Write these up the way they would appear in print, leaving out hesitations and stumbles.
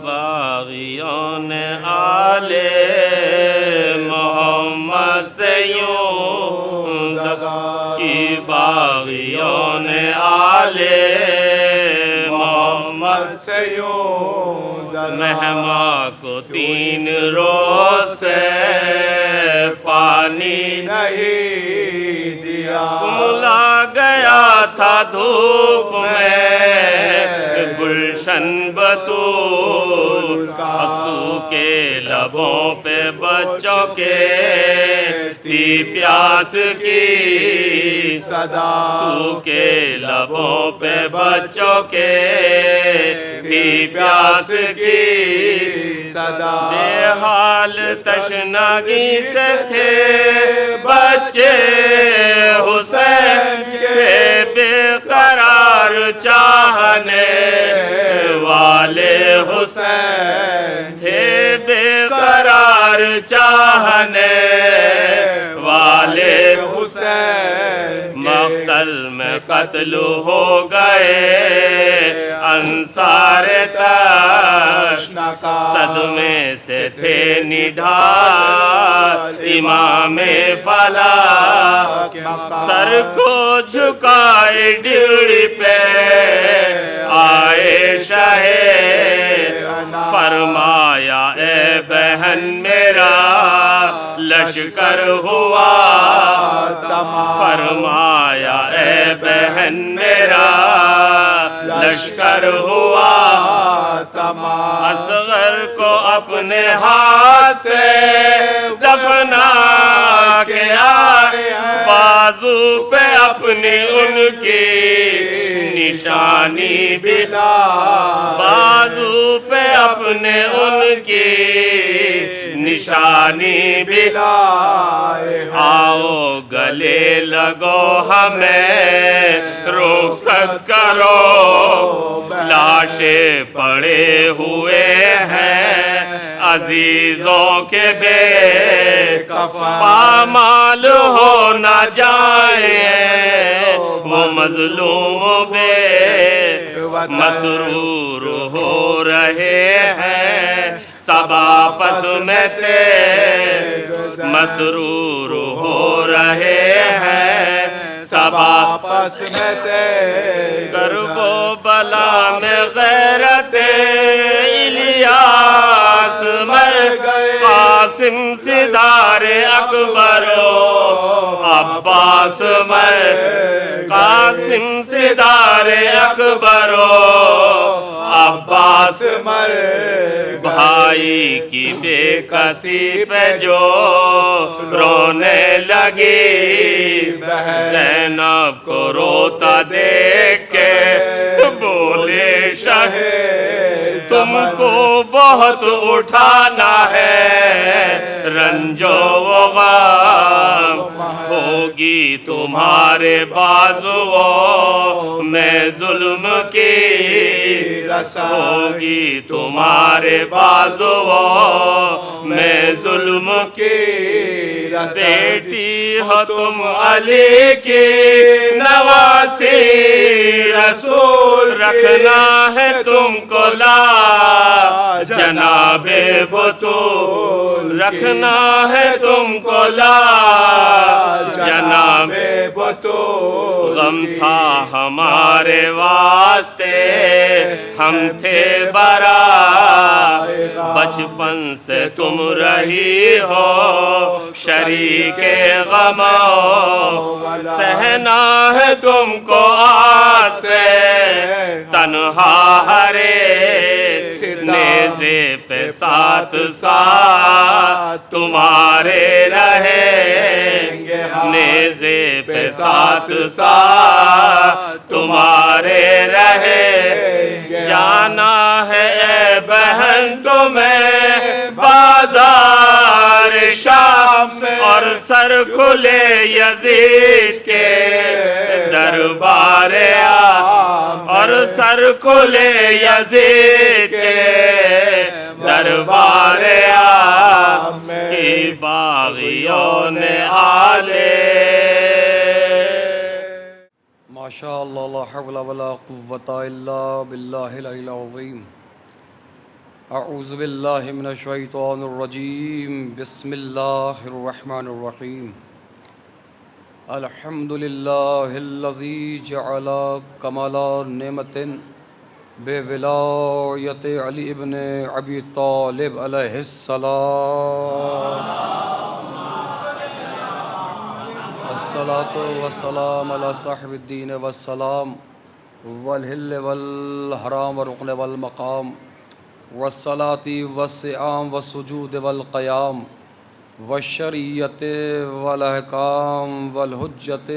باغیوں نے آلے محمد سے یوں دگا کی، باغیوں نے آلے محمد سے یوں دگا، مہما کو 3 روز سے پانی نہیں دیا، کملا گیا تھا دھوپ میں گلشن بطول، آنسو کے لبوں پہ بچوں کے تھی پیاس کی صدا، آنسو کے لبوں پہ بچوں کے تھی پیاس کی صدا، بے حال تشنگی سے تھے بچے حسین کے، بے قرار چاہنے والے حسین تھے، بے قرار چاہنے والے حسین، مقتل میں قتل ہو گئے انصار تشنکا، صدمے سے تھے نڈھال امام فلاح، سر کو جھکائے ڈیوڑی پہ آئے شاہ، فرمایا اے بہن میرا لشکر ہوا تمام، فرمایا اے بہن میرا لشکر ہوا تمام، اصغر کو اپنے ہاتھ سے دفنا کے آئے، بازو پہ اپنی ان کی نشانی بلا، بازو پہ اپنے ان کی نشانی بلا، آؤ گلے لگو ہمیں رخصت کرو، لاشیں پڑے ہوئے ہیں عزیزوں کے بے کفن، پامال ہو نہ جائیں وہ مظلوم بے مسرور ہو رہے ہیں، سب آپس میں تھے مسرور ہو رہے ہیں، سب آپس میں تھے، کرب و بلا میں غیرت الیاس مر گئے، قاسم صدار اکبر عباس مر، قاسم صدار اکبر عباس مر، بھائی کی بے کسی پہ جو رونے لگی، زینب کو روتا دیکھ کے بولے شاہ تم کو بہت اٹھانا ہے رنج و غم، ہوگی تمہارے بازوؤں میں ظلم کی رسائی، ہوگی تمہارے بازوؤں میں ظلم کی رسائی، بیٹی ہو تم علی کی نواسی، رسول رکھنا ہے تم کو لا جناب بطول، رکھنا ہے تم کو لا جناب بطول، غم تھا ہمارے واسطے ہم تھے برا، بچپن سے تم رہی ہو شریک غم، سہنا ہے تم کو آس سے تنہا ہرے، نیزے پہ ساتھ ساتھ تمہارے رہیں گے، نیزے پہ ساتھ ساتھ تمہارے رہیں گے، جانا ہے اے بہن تمہیں بازار شام سے، اور سر کھلے یزید کے دربار عام، اور سر کھلے یزید کے دربار عام، کی یون آلے ماشاء اللہ لا حول ولا قوة الا باللہ العلی العظیم اعوذ باللہ من الشیطان الرجیم بسم اللہ الرحمن الرحیم الحمد للہ الذی جعل کمال نعمت بولایت علی ابن ابی طالب علیہ السلام الصلاة والسلام علی صاحب الدین والسلام والحل والحرام والرکن والمقام والصلاة والصیام والسجود والقیام والشریعت والاحکام والحجت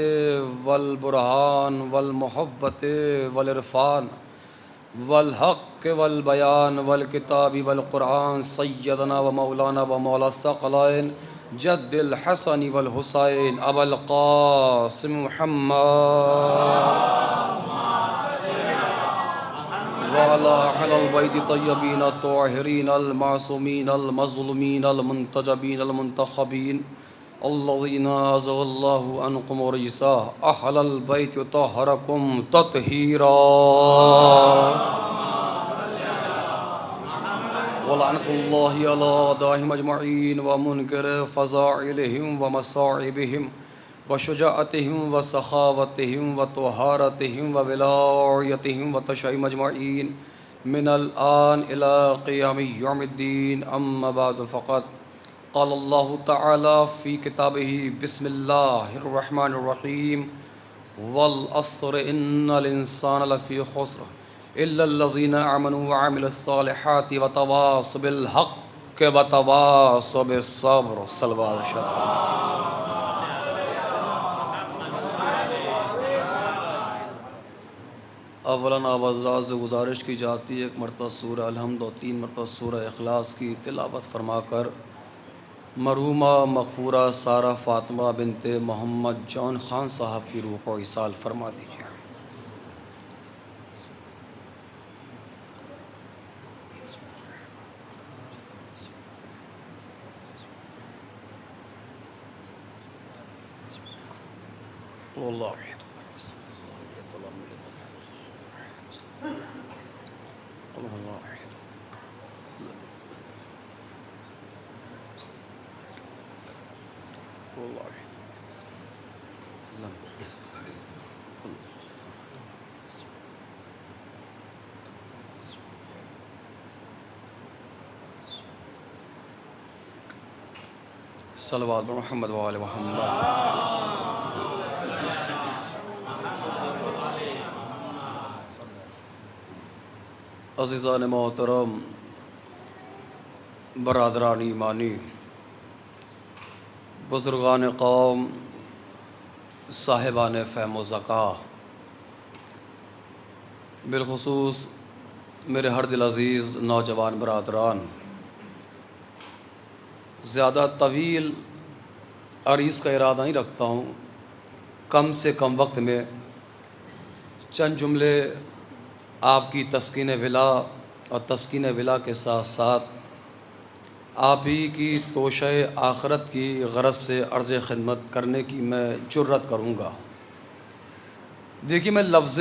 والبرہان والمحبت والعرفان والحق والبیان والکتاب والقرآن سیدنا و مولانا و مولا الثقلین جد الحسن والحسین ابا القاسم محمد وعلى أهل البيت الطيبين الطاهرين المعصومين المظلومين المنتجبين المنتخبين الذين عزل الله عنكم ورجسا أهل البيت طهركم تطهيرا ولعنة الله على أعدائهم أجمعين ومنكر فضائلهم ومصائبهم وشجاعتهم وسخاوتهم وطهارتهم وولايتهم وتشيعهم أجمعين من الآن إلى قيام يوم الدين أما بعد فقد قال الله تعالى في كتابه بسم الله الرحمن الرحيم والعصر إن الإنسان لفي خسر إلا الذين آمنوا وعملوا الصالحات وتواصوا بالحق وتواصوا بالصبر صلوات الشهداء. اولاً آپ حضرات سے گزارش کی جاتی ہے ایک مرتبہ سورہ الحمد و 3 مرتبہ سورہ اخلاص کی تلاوت فرما کر مرحومہ مغفورہ سارہ فاطمہ بنت محمد جون خان صاحب کی روح کو ایصال فرما دیجیے. اللہ صلوات محمد وآل محمد. عزیزان محترم، برادران ایمانی، بزرگان قوم، صاحبان فہم و ذکا، بالخصوص میرے ہر دل عزیز نوجوان برادران، زیادہ طویل عریض کا ارادہ نہیں رکھتا ہوں. کم سے کم وقت میں چند جملے آپ کی تسکین ولا اور تسکین ولا کے ساتھ ساتھ آپ ہی کی توشہ آخرت کی غرض سے عرض خدمت کرنے کی میں جرت کروں گا. دیکھیے، میں لفظ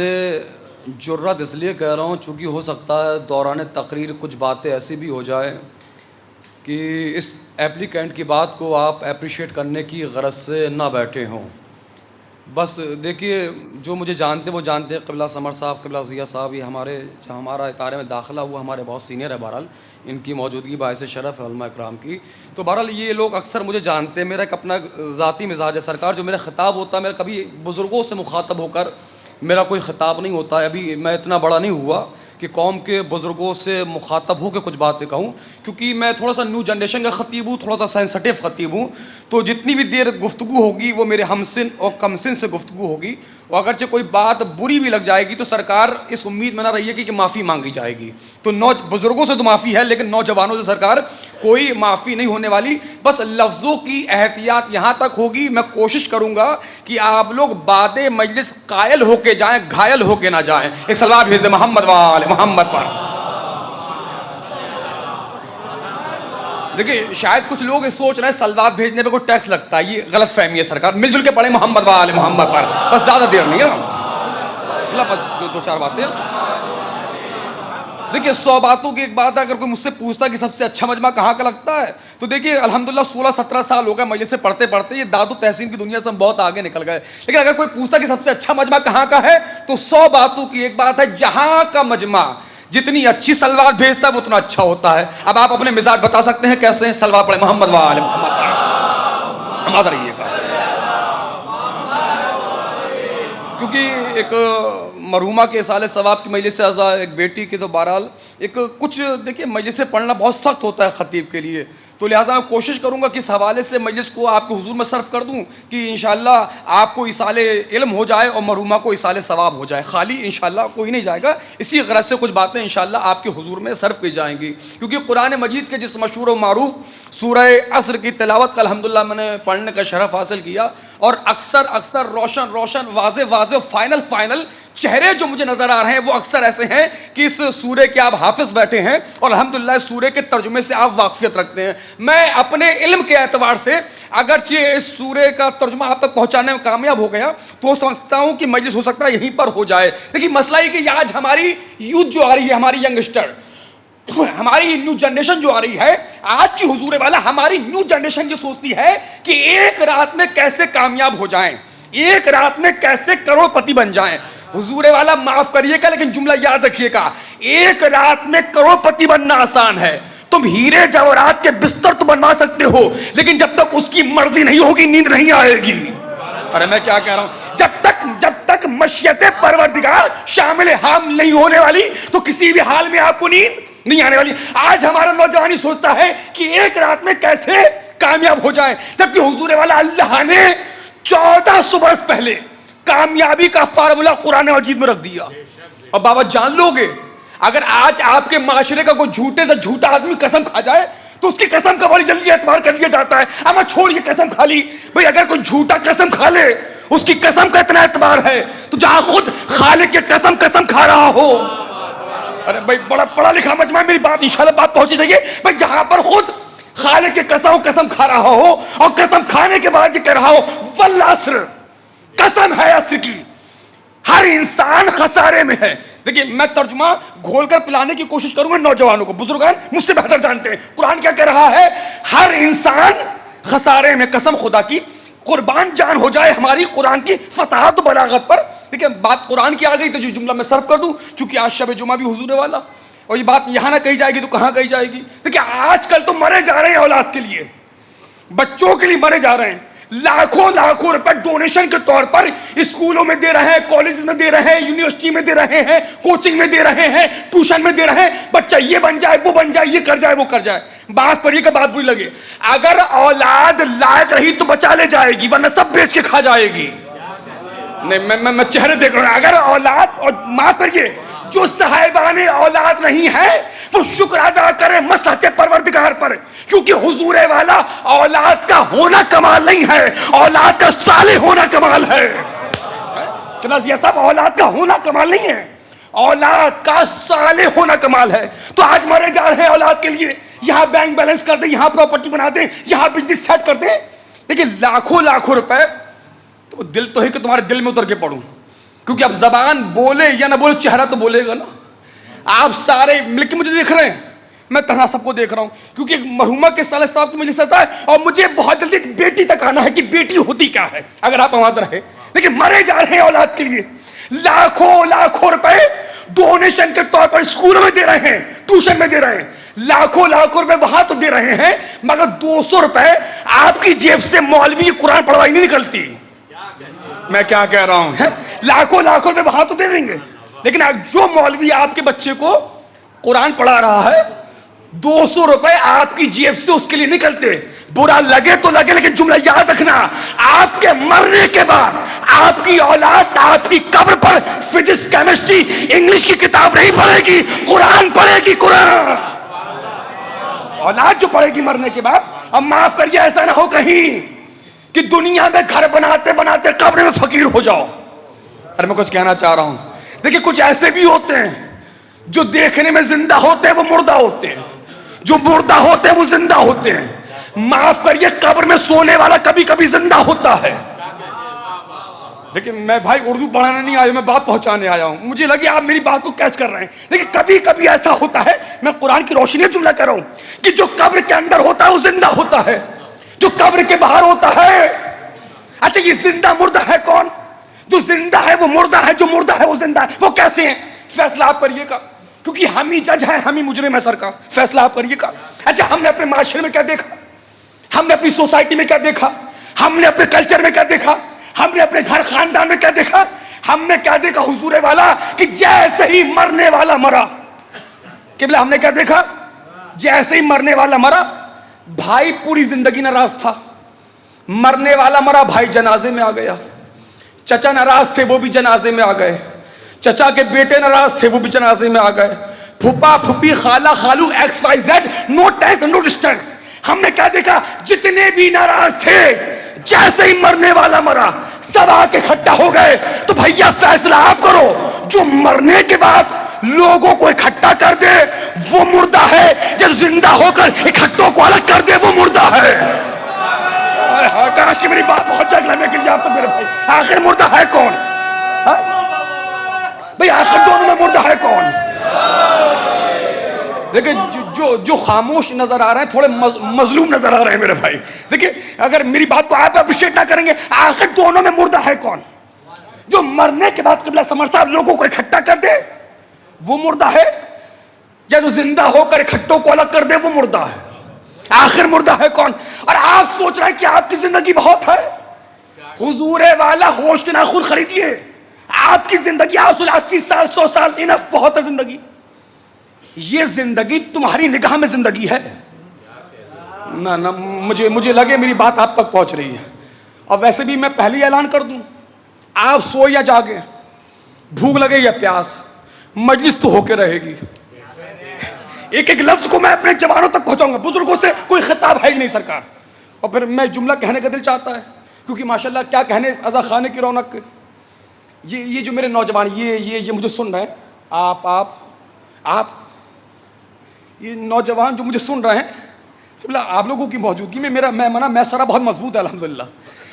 جرت اس لیے کہہ رہا ہوں چونکہ ہو سکتا ہے دوران تقریر کچھ باتیں ایسی بھی ہو جائیں کہ اس ایپلیکینٹ کی بات کو آپ اپریشیٹ کرنے کی غرض سے نہ بیٹھے ہوں. بس دیکھیے، جو مجھے جانتے وہ جانتے ہیں. قبلہ سمر صاحب، قبلہ ضیاء صاحب، یہ ہمارا ادارے میں داخلہ ہوا ہمارے بہت سینئر ہے. بہرحال ان کی موجودگی باعث شرف ہے علماء اکرام کی. تو بہرحال یہ لوگ اکثر مجھے جانتے ہیں. میرا ایک اپنا ذاتی مزاج ہے سرکار، جو میرا خطاب ہوتا ہے میرا کبھی بزرگوں سے مخاطب ہو کر میرا کوئی خطاب نہیں ہوتا ہے. ابھی میں اتنا بڑا نہیں ہوا کہ قوم کے بزرگوں سے مخاطب ہو کے کچھ باتیں کہوں، کیونکہ میں تھوڑا سا نیو جنریشن کا خطیب ہوں، تھوڑا سا سینسٹیو خطیب ہوں. تو جتنی بھی دیر گفتگو ہوگی وہ میرے ہم سن اور کم سن سے گفتگو ہوگی. اور اگرچہ کوئی بات بری بھی لگ جائے گی تو سرکار اس امید میں نہ رہیے کہ معافی مانگی جائے گی. تو بزرگوں سے تو معافی ہے، لیکن نوجوانوں سے سرکار کوئی معافی نہیں ہونے والی. بس لفظوں کی احتیاط یہاں تک ہوگی. میں کوشش کروں گا کہ آپ لوگ بعد مجلس قائل ہو کے جائیں، گھائل ہو کے نہ جائیں. ایک صلوات بھیج دیں محمد وآل محمد پر. دیکھیے شاید کچھ لوگ سوچ رہے ہیں سلوات بھیجنے پہ کوئی ٹیکس لگتا ہے، یہ غلط فہمی ہے سرکار. مل جل کے پڑھیں محمد و آل محمد پر، بس زیادہ دیر نہیں ہے نا، اللہ بس دو چار باتیں. دیکھیے 100 باتوں کی ایک بات ہے، اگر کوئی مجھ سے پوچھتا کہ سب سے اچھا مجمع کہاں کا لگتا ہے تو دیکھیے الحمدللہ 16-17 سال ہو گئے مجلس سے پڑھتے پڑھتے، یہ داد و تحسین کی دنیا سے ہم بہت آگے نکل گئے. لیکن اگر کوئی پوچھتا کہ سب سے اچھا مجمع کہاں کا ہے تو 100 باتوں کی ایک بات ہے، جہاں کا مجمع جتنی اچھی سلوات بھیجتا ہے اتنا اچھا ہوتا ہے. اب آپ اپنے مزاج بتا سکتے ہیں کیسے ہیں؟ سلوات پڑھیں محمد و آل محمد پر، ہم آدھا رہیے گا. کیونکہ ایک مرحومہ کے اصالِ ثواب کی مجلس سے اعضاء ایک بیٹی کی تو بہرحال ایک کچھ دیکھیے مجلس سے پڑھنا بہت سخت ہوتا ہے خطیب کے لیے، تو لہٰذا میں کوشش کروں گا کہ اس حوالے سے مجلس کو آپ کے حضور میں صرف کر دوں کہ انشاءاللہ آپ کو ایصال علم ہو جائے اور مرحومہ کو ایصال ثواب ہو جائے. خالی انشاءاللہ کوئی نہیں جائے گا، اسی غرض سے کچھ باتیں انشاءاللہ آپ کے حضور میں صرف کی جائیں گی. کیونکہ قرآن مجید کے جس مشہور و معروف سورہ عصر کی تلاوت کا الحمدللہ میں نے پڑھنے کا شرف حاصل کیا، اور اکثر روشن واضح فائنل چہرے جو مجھے نظر آ رہے ہیں وہ اکثر ایسے ہیں کہ اس سورے کے آپ حافظ بیٹھے ہیں اور الحمدللہ اس سورے کے ترجمے سے آپ واقفیت رکھتے ہیں. میں اپنے علم کے اعتبار سے اگرچہ اس سورے کا ترجمہ آپ تک پہنچانے میں کامیاب ہو گیا تو سمجھتا ہوں کہ مجلس ہو سکتا ہے یہیں پر ہو جائے. لیکن مسئلہ یہ کہ آج ہماری یوتھ جو آ رہی ہے، ہماری ینگسٹر، ہماری نیو جنریشن جو آ رہی ہے، آج کی حضور والا ہماری نیو جنریشن یہ سوچتی ہے کہ ایک رات میں کیسے کامیاب ہو جائیں، ایک رات میں کیسے کروڑ پتی بن جائیں. حضور والا معاف کریے گا لیکن جملہ یاد رکھیے گا، ایک رات میں کروڑ پتی بننا آسان ہے. تم ہیرے جواہرات کے بستر تو بنوا سکتے ہو لیکن جب تک اس کی مرضی نہیں ہوگی نیند نہیں آئے گی. ارے میں کیا کہہ رہا ہوں، جب تک مشیت پروردگار شامل حام نہیں ہونے والی تو کسی بھی حال میں آپ کو نیند نہیں آنے والی. آج ہمارا نوجوانی سوچتا ہے کہ ایک رات میں کیسے کامیاب ہو جائیں، جبکہ حضور والا اللہ نے 1400 برس پہلے کامیابی کا فارمولہ قرآن مجید میں رکھ دیا. اور بابا جان لو گے اگر آج آپ کے معاشرے کا کوئی جھوٹے سے جھوٹا آدمی قسم کھا جائے تو اس کی قسم کا بڑی جلدی اعتبار کر لیا جاتا ہے. اما چھوڑ یہ قسم کھا لی، بھئی اگر کوئی جھوٹا قسم کھا لے اس کی قسم کا اتنا اعتبار ہے تو جہاں خود خالق کے قسم کھا رہا ہو. ارے بھائی بڑا پڑھا لکھا مجمع ہے، میری بات انشاءاللہ بات پہنچی جائیے. بھئی جہاں پر خود خالق کے قسم کھا رہا ہو اور قسم کھانے کے بعد یہ کہہ رہا ہو والعصر، قسم ہے عصر کی، ہر انسان خسارے میں ہے. دیکھیے میں ترجمہ گھول کر پلانے کی کوشش کروں گا نوجوانوں کو، بزرگان مجھ سے بہتر جانتے ہیں قرآن کیا کہہ رہا ہے. ہر انسان خسارے میں، قسم خدا کی قربان جان ہو جائے ہماری قرآن کی فصاحت و بلاغت پر. دیکھیں بات قرآن کی آ گئی تو جو جملہ میں صرف کر دوں، چونکہ آج شب جمعہ بھی حضور والا اور یہ بات یہاں نہ کہی جائے گی تو کہاں کہی جائے گی. دیکھیں آج کل تو مرے جا رہے ہیں اولاد کے لیے، بچوں کے لیے مرے جا رہے ہیں، لاکھوں روپے ڈونیشن کے طور پر اسکولوں میں دے رہے ہیں، کالجز میں دے رہے ہیں، یونیورسٹی میں دے رہے ہیں، کوچنگ میں دے رہے ہیں، ٹیوشن میں دے رہے ہیں. بچہ یہ بن جائے، وہ بن جائے، یہ کر جائے، وہ کر جائے. بات پڑھیے کہ بات بری لگے، اگر اولاد لائق رہی تو بچا لے جائے گی ورنہ سب بیچ کے کھا جائے گی. نہیں میں چہرے دیکھ رہا ہوں. اگر اولاد، اور معاف کریے جو صاحبان اولاد نہیں ہے وہ شکر ادا کرے مصلحت پروردگار پر، کیونکہ حضور والا اولاد کا ہونا کمال نہیں ہے، اولاد کا صالح ہونا کمال ہے. چنانچہ صاحب اولاد کا ہونا کمال نہیں ہے، اولاد کا صالح ہونا کمال ہے. تو آج مرے جا رہے ہیں اولاد کے لیے، یہاں بینک بیلنس کر دیں، یہاں پراپرٹی بنا دیں، یہاں بزنس سیٹ کر دیں. لیکن لاکھوں روپے تو دل تو ہے کہ تمہارے دل میں اتر کے پڑھوں، کیونکہ اب زبان بولے یا نہ بولے چہرہ تو بولے گا نا. آپ سارے مل کے مجھے دیکھ رہے ہیں، میں تنہا سب کو دیکھ رہا ہوں کیونکہ ایک مرحومہ کے سالہ صاحب کی مجلس ہے اور مجھے بہت جلدی ایک بیٹی تک آنا ہے کہ بیٹی ہوتی کیا ہے اگر آپ وہاں رہے. لیکن مرے جا رہے ہیں اولاد کے لیے، لاکھوں روپے ڈونیشن کے طور پر اسکولوں میں دے رہے ہیں، ٹیوشن میں دے رہے ہیں، لاکھوں روپے وہاں تو دے رہے ہیں، مگر 200 روپے آپ کی جیب سے مولوی قرآن پڑھوائی نہیں نکلتی. میں کیا کہہ رہا ہوں، لاکھوں روپے وہاں تو دے دیں گے، لیکن جو مولوی آپ کے بچے کو قرآن پڑھا رہا ہے 200 روپے آپ کی جیب سے اس کے لیے نکلتے. برا لگے تو لگے لیکن جملہ یاد رکھنا، آپ کے مرنے کے بعد آپ کی اولاد آپ کی قبر پر فزکس، کیمسٹری، انگلش کی کتاب نہیں پڑھے گی، قرآن پڑھے گی. قرآن اولاد جو پڑھے گی مرنے کے بعد. اب معاف کریے ایسا نہ ہو کہیں کہ دنیا میں گھر بناتے بناتے قبر میں فقیر ہو جاؤ. ارے میں کچھ کہنا چاہ رہا ہوں. دیکھیں کچھ ایسے بھی ہوتے ہیں جو دیکھنے میں زندہ ہوتے ہیں وہ مردہ ہوتے ہیں، جو مردہ ہوتے ہیں وہ زندہ ہوتے ہیں. معاف کریے, قبر میں سونے والا کبھی کبھی زندہ ہوتا ہے. دیکھیں میں بھائی اردو پڑھانے نہیں آیا, میں بات پہنچانے آیا ہوں. مجھے لگے آپ میری بات کو کیچ کر رہے ہیں. دیکھیں کبھی کبھی ایسا ہوتا ہے, میں قرآن کی روشنی میں جملہ کر رہا ہوں, کہ جو قبر کے اندر ہوتا ہے وہ زندہ ہوتا ہے, جو قبر کے باہر ہوتا ہے. اچھا یہ زندہ مردہ ہے کون؟ جو زندہ ہے وہ مردہ ہے, جو مردہ ہے وہ زندہ ہے. وہ کیسے ہیں؟ فیصلہ آپ کریے گا, کیونکہ ہم ہی جج ہیں, ہم ہی مجرم ہیں سر کا. فیصلہ آپ کریے گا. اچھا ہم نے اپنے معاشرے میں کیا دیکھا, ہم نے اپنی سوسائٹی میں کیا دیکھا, ہم نے اپنے کلچر میں کیا دیکھا, ہم نے اپنے گھر خاندان میں کیا دیکھا؟ ہم نے کیا دیکھا حضور والا, کہ جیسے ہی مرنے والا مرا, قبلہ ہم نے کیا دیکھا؟ جیسے ہی مرنے والا مرا, بھائی پوری زندگی ناراض تھا, مرنے والا مرا, بھائی جنازے میں آ گیا. چچا ناراض تھے, وہ بھی جنازے میں آ گئے. چچا کے بیٹے ناراض تھے, وہ بھی جنازے میں آ گئے. پھپھا پھپھی خالہ خالو ایکس وائی زیڈ, نو ٹینس نو ڈسٹینس. ہم نے کیا دیکھا؟ جتنے بھی ناراض تھے جیسے ہی مرنے والا مرا سب آ کے اکٹھا ہو گئے. تو بھیا فیصلہ آپ کرو, جو مرنے کے بعد لوگوں کو اکٹھا کر دے وہ مردہ ہے, جو زندہ ہو کر اکٹھوں کو الگ کر دے وہ مردہ ہے. کاش کہ میری بات بہت جگ لمبے کے لیے آپ تو میرے بھائی, آخر مردہ ہے کون بھئی؟ آخر دونوں میں مردہ ہے کون؟ دیکھیں جو خاموش نظر آ رہے ہیں تھوڑے مظلوم نظر آ رہے ہیں میرے بھائی. دیکھیں اگر میری بات کو آپ اپریشیٹ نہ کریں گے, آخر دونوں میں مردہ ہے کون؟ جو مرنے کے بعد قبلہ سمر صاحب لوگوں کو اکٹھا کر دے وہ مردہ ہے, یا جو زندہ ہو کر اکٹھوں کو الگ کر دے وہ مردہ ہے؟ آخر مردہ ہے کون؟ اور آپ سوچ رہے ہیں کہ آپ کی زندگی بہت ہے. حضور والا ہوش کے ناخن خریدیے. آپ کی زندگی آپ 80 سال 100 سال انف بہت ہے زندگی. یہ زندگی تمہاری نگاہ میں زندگی ہے نہ مجھے لگے میری بات آپ تک پہنچ رہی ہے. اور ویسے بھی میں پہلے ہی اعلان کر دوں, آپ سو یا جاگے, بھوک لگے یا پیاس, مجلس تو ہو کے رہے گی. ایک ایک لفظ کو میں اپنے جوانوں تک پہنچاؤں گا. بزرگوں سے کوئی خطاب ہے ہی نہیں سرکار. اور پھر میں جملہ کہنے کا دل چاہتا ہے, کیونکہ ماشاءاللہ کیا کہنے اس عزا خانے کی رونق. یہ جو میرے نوجوان یہ مجھے سن رہے ہیں, آپ یہ نوجوان جو مجھے سن رہے ہیں, آپ لوگوں کی موجودگی میں میں سارا بہت مضبوط ہے الحمدللہ.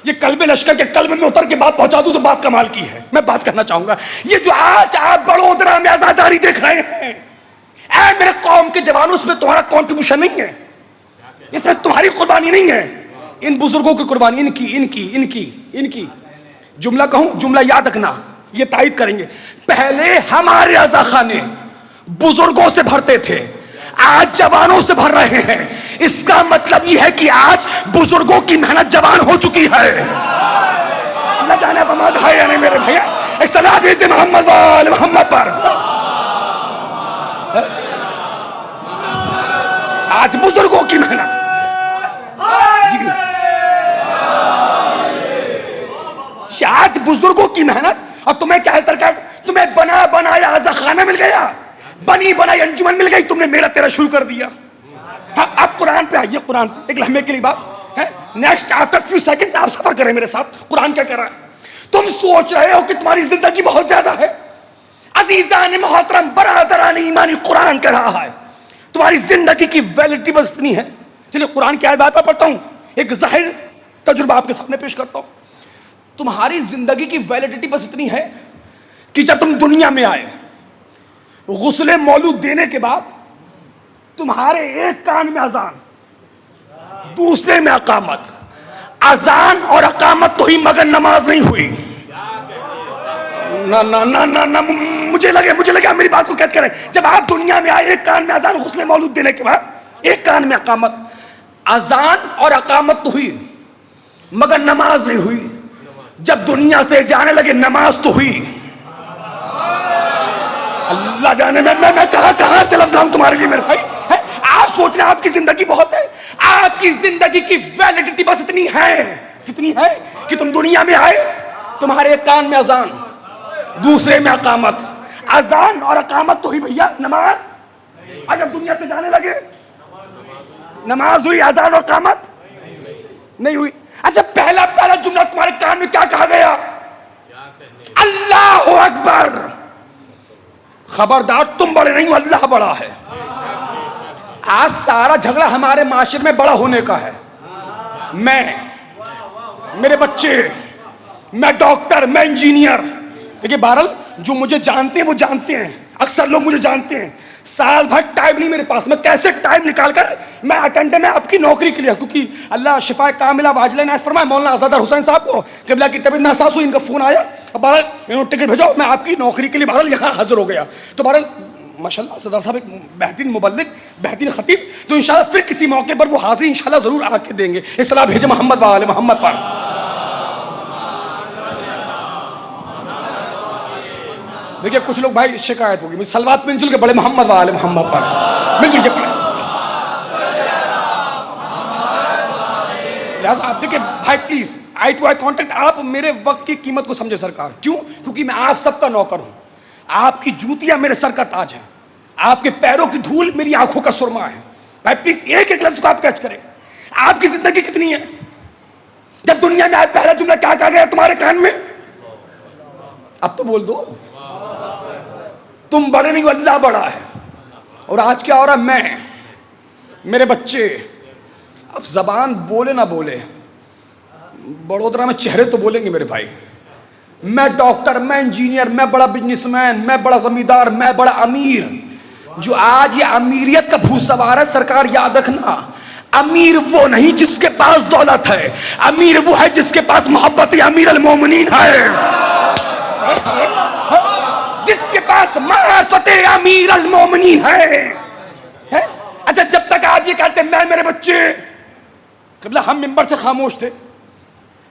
یہ قلب لشکر کے قلب میں اتر کے بات پہنچا دوں تو بات کمال کی ہے. میں بات کرنا چاہوں گا, یہ جو آج آپ بڑودرا میں آزاداری دیکھ رہے ہیں, اے میرے قوم کے جوانوں, اس میں تمہارا کنٹریبیوشن نہیں ہے, اس میں تمہاری قربانی نہیں ہے. ان بزرگوں کی قربانی, ان کی جملہ کہوں, جملہ یاد رکھنا, یہ تائید کریں گے. پہلے ہمارے رضا خانے بزرگوں سے بھرتے تھے, آج جوانوں سے بھر رہے ہیں. اس کا مطلب یہ ہے کہ آج بزرگوں کی محنت جوان ہو چکی ہے. نہ جانے بماد ہے یا نہیں میرے بھائی, صلاح بھیجتے محمد وال محمد پر. آج بزرگوں کی محنت, آج بزرگوں کی محنت. اور تمہیں کیا ہے سرکار, تمہیں بنا بنایا عزا خانہ مل گیا, بنی بنائی انجمن مل گئی, تم نے میرا تیرا شروع کر دیا. اب قرآن پہ آئیے, قرآن پہ ایک لمحے کے لیے بات ہے. نیکسٹ آفٹر فیو سیکنڈز آپ سفر کریں میرے ساتھ. قرآن کیا کہہ رہا ہے؟ تم سوچ رہے ہو کہ تمہاری زندگی بہت زیادہ ہے. عزیزان محترم برادران ایمانی, قرآن کہہ رہا ہے تمہاری زندگی کی ویلیڈیٹی بس اتنی ہے. چلیے قرآن کی آیت بات پر پڑھتا ہوں, ایک ظاہر تجربہ آپ کے سامنے پیش کرتا ہوں. تمہاری زندگی کی ویلیڈیٹی بس اتنی ہے کہ جب تم دنیا میں آئے, غسل مولود دینے کے بعد تمہارے ایک کان میں اذان, دوسرے میں اقامت. اذان اور اقامت تو ہی مگر نماز نہیں ہوئی. نہ مجھے لگے میری بات کو کیچ کریں. جب آپ دنیا میں آئے, ایک کان میں اذان غسل مولود دینے کے بعد ایک کان میں اقامت. اذان اور اقامت تو ہوئی مگر نماز نہیں ہوئی. جب دنیا سے جانے لگے نماز تو ہوئی. اللہ جانے میں کہاں سے لفظ آؤں تمہارے لیے میرے بھائی. آپ سوچ رہے ہیں آپ کی زندگی بہت ہے, آپ کی زندگی کی ویلیڈیٹی بس اتنی ہے, کتنی ہے کہ تم دنیا میں آئے, تمہارے ایک کان میں اذان, دوسرے میں اقامت. اذان اور اقامت تو ہوئی بھیا, نماز. اور جب دنیا سے جانے لگے نماز ہوئی, اذان اور اقامت نہیں ہوئی. اچھا پہلا جملہ تمہارے کان میں کیا کہا گیا؟ اللہ اکبر. خبردار تم بڑے نہیں ہو, اللہ بڑا ہے. آج سارا جھگڑا ہمارے معاشرے میں بڑا ہونے کا ہے. میں، میرے بچے، میں ڈاکٹر، میں انجینئر. دیکھیے بہرحال جو مجھے جانتے ہیں وہ جانتے ہیں، اکثر لوگ مجھے جانتے ہیں. سال بھر ٹائم نہیں میرے پاس، میں کیسے ٹائم نکال کر میں اٹینڈنٹ میں آپ کی نوکری کے لیے، کیونکہ اللہ شفا کاملہ واجلہ عنایت فرمائے مولانا آزادار حسین صاحب کو قبلہ کی طبیعت ناساز ہوئی، ان کا فون آیا، بہرحال انہوں نے ٹکٹ بھیجا، میں آپ کی نوکری کے لیے بہرحال یہاں حاضر ہو گیا. تو بہرحال ماشاء اللہ صدر صاحب ایک بہترین مبلغ، بہترین خطیب، تو انشاءاللہ پھر کسی موقع پر وہ حاضری انشاءاللہ ضرور آ کے دیں گے. اصلاح بھیجے محمد و آل محمد پر. دیکھیے کچھ لوگ بھائی شکایت ہوگی، مجھے صلوات میں مل جل کے بڑے محمد و آل محمد پر مل جل کے پڑھیں. لہٰذا آپ دیکھیں بھائی please eye to eye contact, آپ میرے وقت کی قیمت کو سمجھے سرکار. کیوں؟ کیونکہ میں آپ سب کا نوکر ہوں. آپ کی جوتیاں میرے سر کا تاج ہیں، آپ کے پیروں کی دھول میری آنکھوں کا سرما ہے. بھائی پلیز ایک ایک لفظ کو آپ کیچ کریں. آپ کی زندگی کتنی ہے؟ جب دنیا میں آج پہلا جملہ کیا کہا گیا تمہارے کان میں؟ اب تو بول دو، تم بڑے نہیں ہو، اللہ بڑا ہے. اور آج کیا ہو رہا ہے؟ میں، میرے بچے، اب زبان بولے نہ بولے، بڑودرا میں چہرے تو بولیں گے میرے بھائی. میں ڈاکٹر، میں انجینئر، میں بڑا بزنس مین، میں بڑا زمیندار، میں بڑا امیر. جو آج یہ امیریت کا بھوت سوار ہے سرکار یاد رکھنا، امیر وہ نہیں جس کے پاس دولت ہے، امیر وہ ہے جس کے پاس محبت امیر المومنین ہے، جس کے پاس معرفت امیر المومنین ہے. اچھا جب تک آپ یہ کہتے میں، میرے بچے، قبلہ ہم ممبر سے خاموش تھے.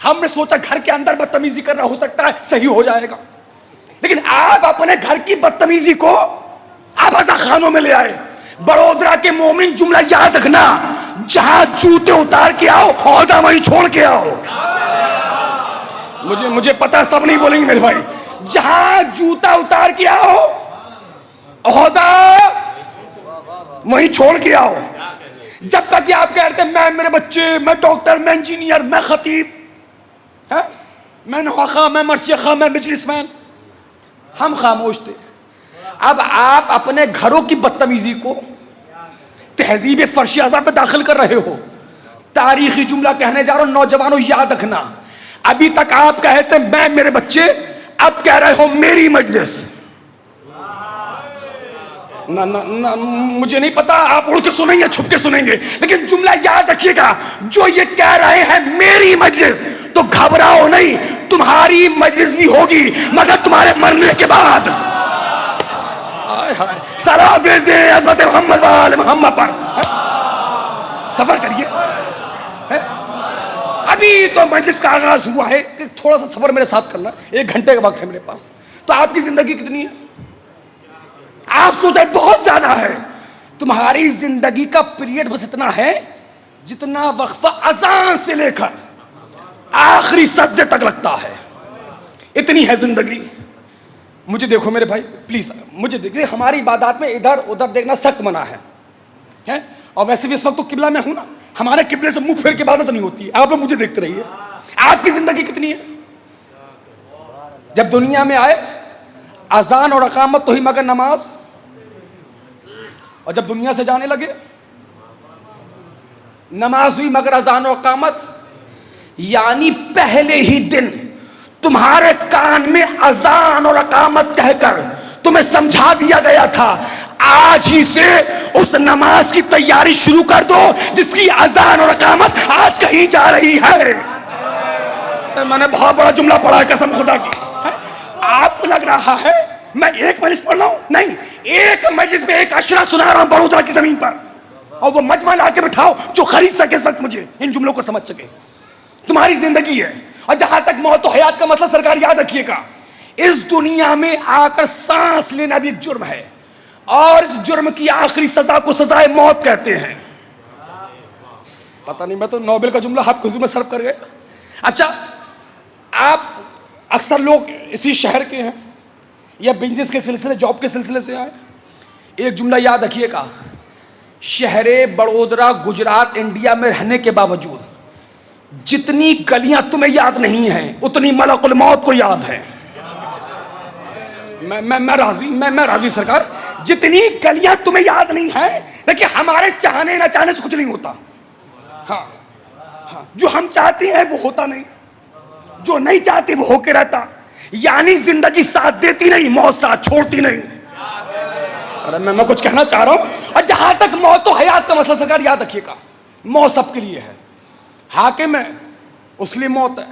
ہم نے سوچا گھر کے اندر بدتمیزی کرنا ہو سکتا ہے صحیح ہو جائے گا، لیکن آپ اپنے گھر کی بدتمیزی کو آبازہ خانوں میں لے آئے. بڑودرا کے مومن جملہ یاد رکھنا، جہاں جوتے اتار کے آؤ عہدہ وہیں چھوڑ کے آؤ. مجھے پتا سب نہیں بولیں گے میرے بھائی. جہاں جوتا اتار کے آؤ عہدہ وہیں چھوڑ کے آؤ. جب تک یہ آپ کہتے ہیں میں، میرے بچے، میں ڈاکٹر، میں انجینئر، میں خطیب، میں نواخواں، میں مرثیہ خواں، میں مجلس مین، ہم خاموش تھے. اب آپ اپنے گھروں کی بدتمیزی کو تہذیب فرشی اعضاء پہ داخل کر رہے ہو. تاریخی جملہ کہنے جا رہا ہوں نوجوانوں یاد رکھنا، ابھی تک آپ کہتے ہیں میں، میرے بچے، اب کہہ رہے ہو میری مجلس. مجھے نہیں پتا آپ اڑ کے سنیں گے چھپ کے سنیں گے، لیکن جملہ یاد رکھیے گا، جو یہ کہہ رہے ہیں میری مجلس، تو گھبراؤ نہیں، تمہاری مجلس بھی ہوگی مگر تمہارے مرنے کے بعد. صلوات بھیج دیں عظمت محمد وآل محمد پر. سفر کریے، ابھی تو مجلس کا آغاز ہوا ہے، تھوڑا سا سفر میرے ساتھ کرنا، 1 گھنٹے کا وقت ہے میرے پاس. تو آپ کی زندگی کتنی ہے؟ آپ سوچیں بہت زیادہ ہے. تمہاری زندگی کا پیریڈ بس اتنا ہے جتنا وقفہ اذان سے لے کر آخری سجدے تک لگتا ہے، اتنی ہے زندگی. مجھے دیکھو میرے بھائی پلیز، مجھے دیکھیے. ہماری عبادات میں ادھر ادھر دیکھنا سخت منع ہے، اور ویسے بھی اس وقت تو قبلہ میں ہوں نا، ہمارے قبلے سے منہ پھیر کے عبادت نہیں ہوتی ہے. آپ لوگ مجھے دیکھتے رہیے. آپ کی زندگی کتنی ہے؟ جب دنیا میں آئے اذان اور اقامت تو ہی مگر نماز، اور جب دنیا سے جانے لگے نماز ہوئی مگر اذان اور اقامت. یعنی پہلے ہی دن تمہارے کان میں اذان اور اقامت کہہ کر تمہیں سمجھا دیا گیا تھا آج ہی سے اس نماز کی تیاری شروع کر دو جس کی اذان اور اقامت آج کہیں جا رہی ہے. میں نے بہت بڑا جملہ پڑھا ہے قسم خدا کی. آپ کو لگ رہا ہے میں ایک مجلس پڑھ رہا ہوں؟ نہیں، ایک مجلس میں ایک اشرا سنا رہا ہوں بڑودرا کی زمین پر، اور وہ مجمع لا کے بٹھاؤ جو خرید سکے اس وقت مجھے ان جملوں کو سمجھ سکے. تمہاری زندگی ہے. اور جہاں تک موت و حیات کا مسئلہ سرکار یاد رکھیے گا، اس دنیا میں آ کر سانس لینا بھی ایک جرم ہے، اور اس جرم کی آخری سزا کو سزائے موت کہتے ہیں. پتہ نہیں، میں تو نوبل کا جملہ آپ کو میں صرف کر گئے. اچھا، آپ اکثر لوگ اسی شہر کے ہیں یا بزنس کے سلسلے، جاب کے سلسلے سے آئے. ایک جملہ یاد رکھیے گا، شہر بڑودرا گجرات انڈیا میں رہنے کے باوجود جتنی گلیاں تمہیں یاد نہیں ہیں اتنی ملک الموت کو یاد ہے. میں راضی سرکار، جتنی گلیاں تمہیں یاد نہیں ہیں دیکھیے ہمارے چاہنے نہ چاہنے سے کچھ نہیں ہوتا. ہاں ہاں جو ہم چاہتے ہیں وہ ہوتا نہیں, جو نہیں چاہتے وہ ہو کے رہتا. یعنی زندگی ساتھ دیتی نہیں, موت ساتھ چھوڑتی نہیں. ارے میں کچھ کہنا چاہ رہا ہوں. اور جہاں تک موت و حیات کا مسئلہ سرکار یاد رکھیے گا, موت سب کے لیے ہے. حاکم ہے اس کے لیے موت ہے,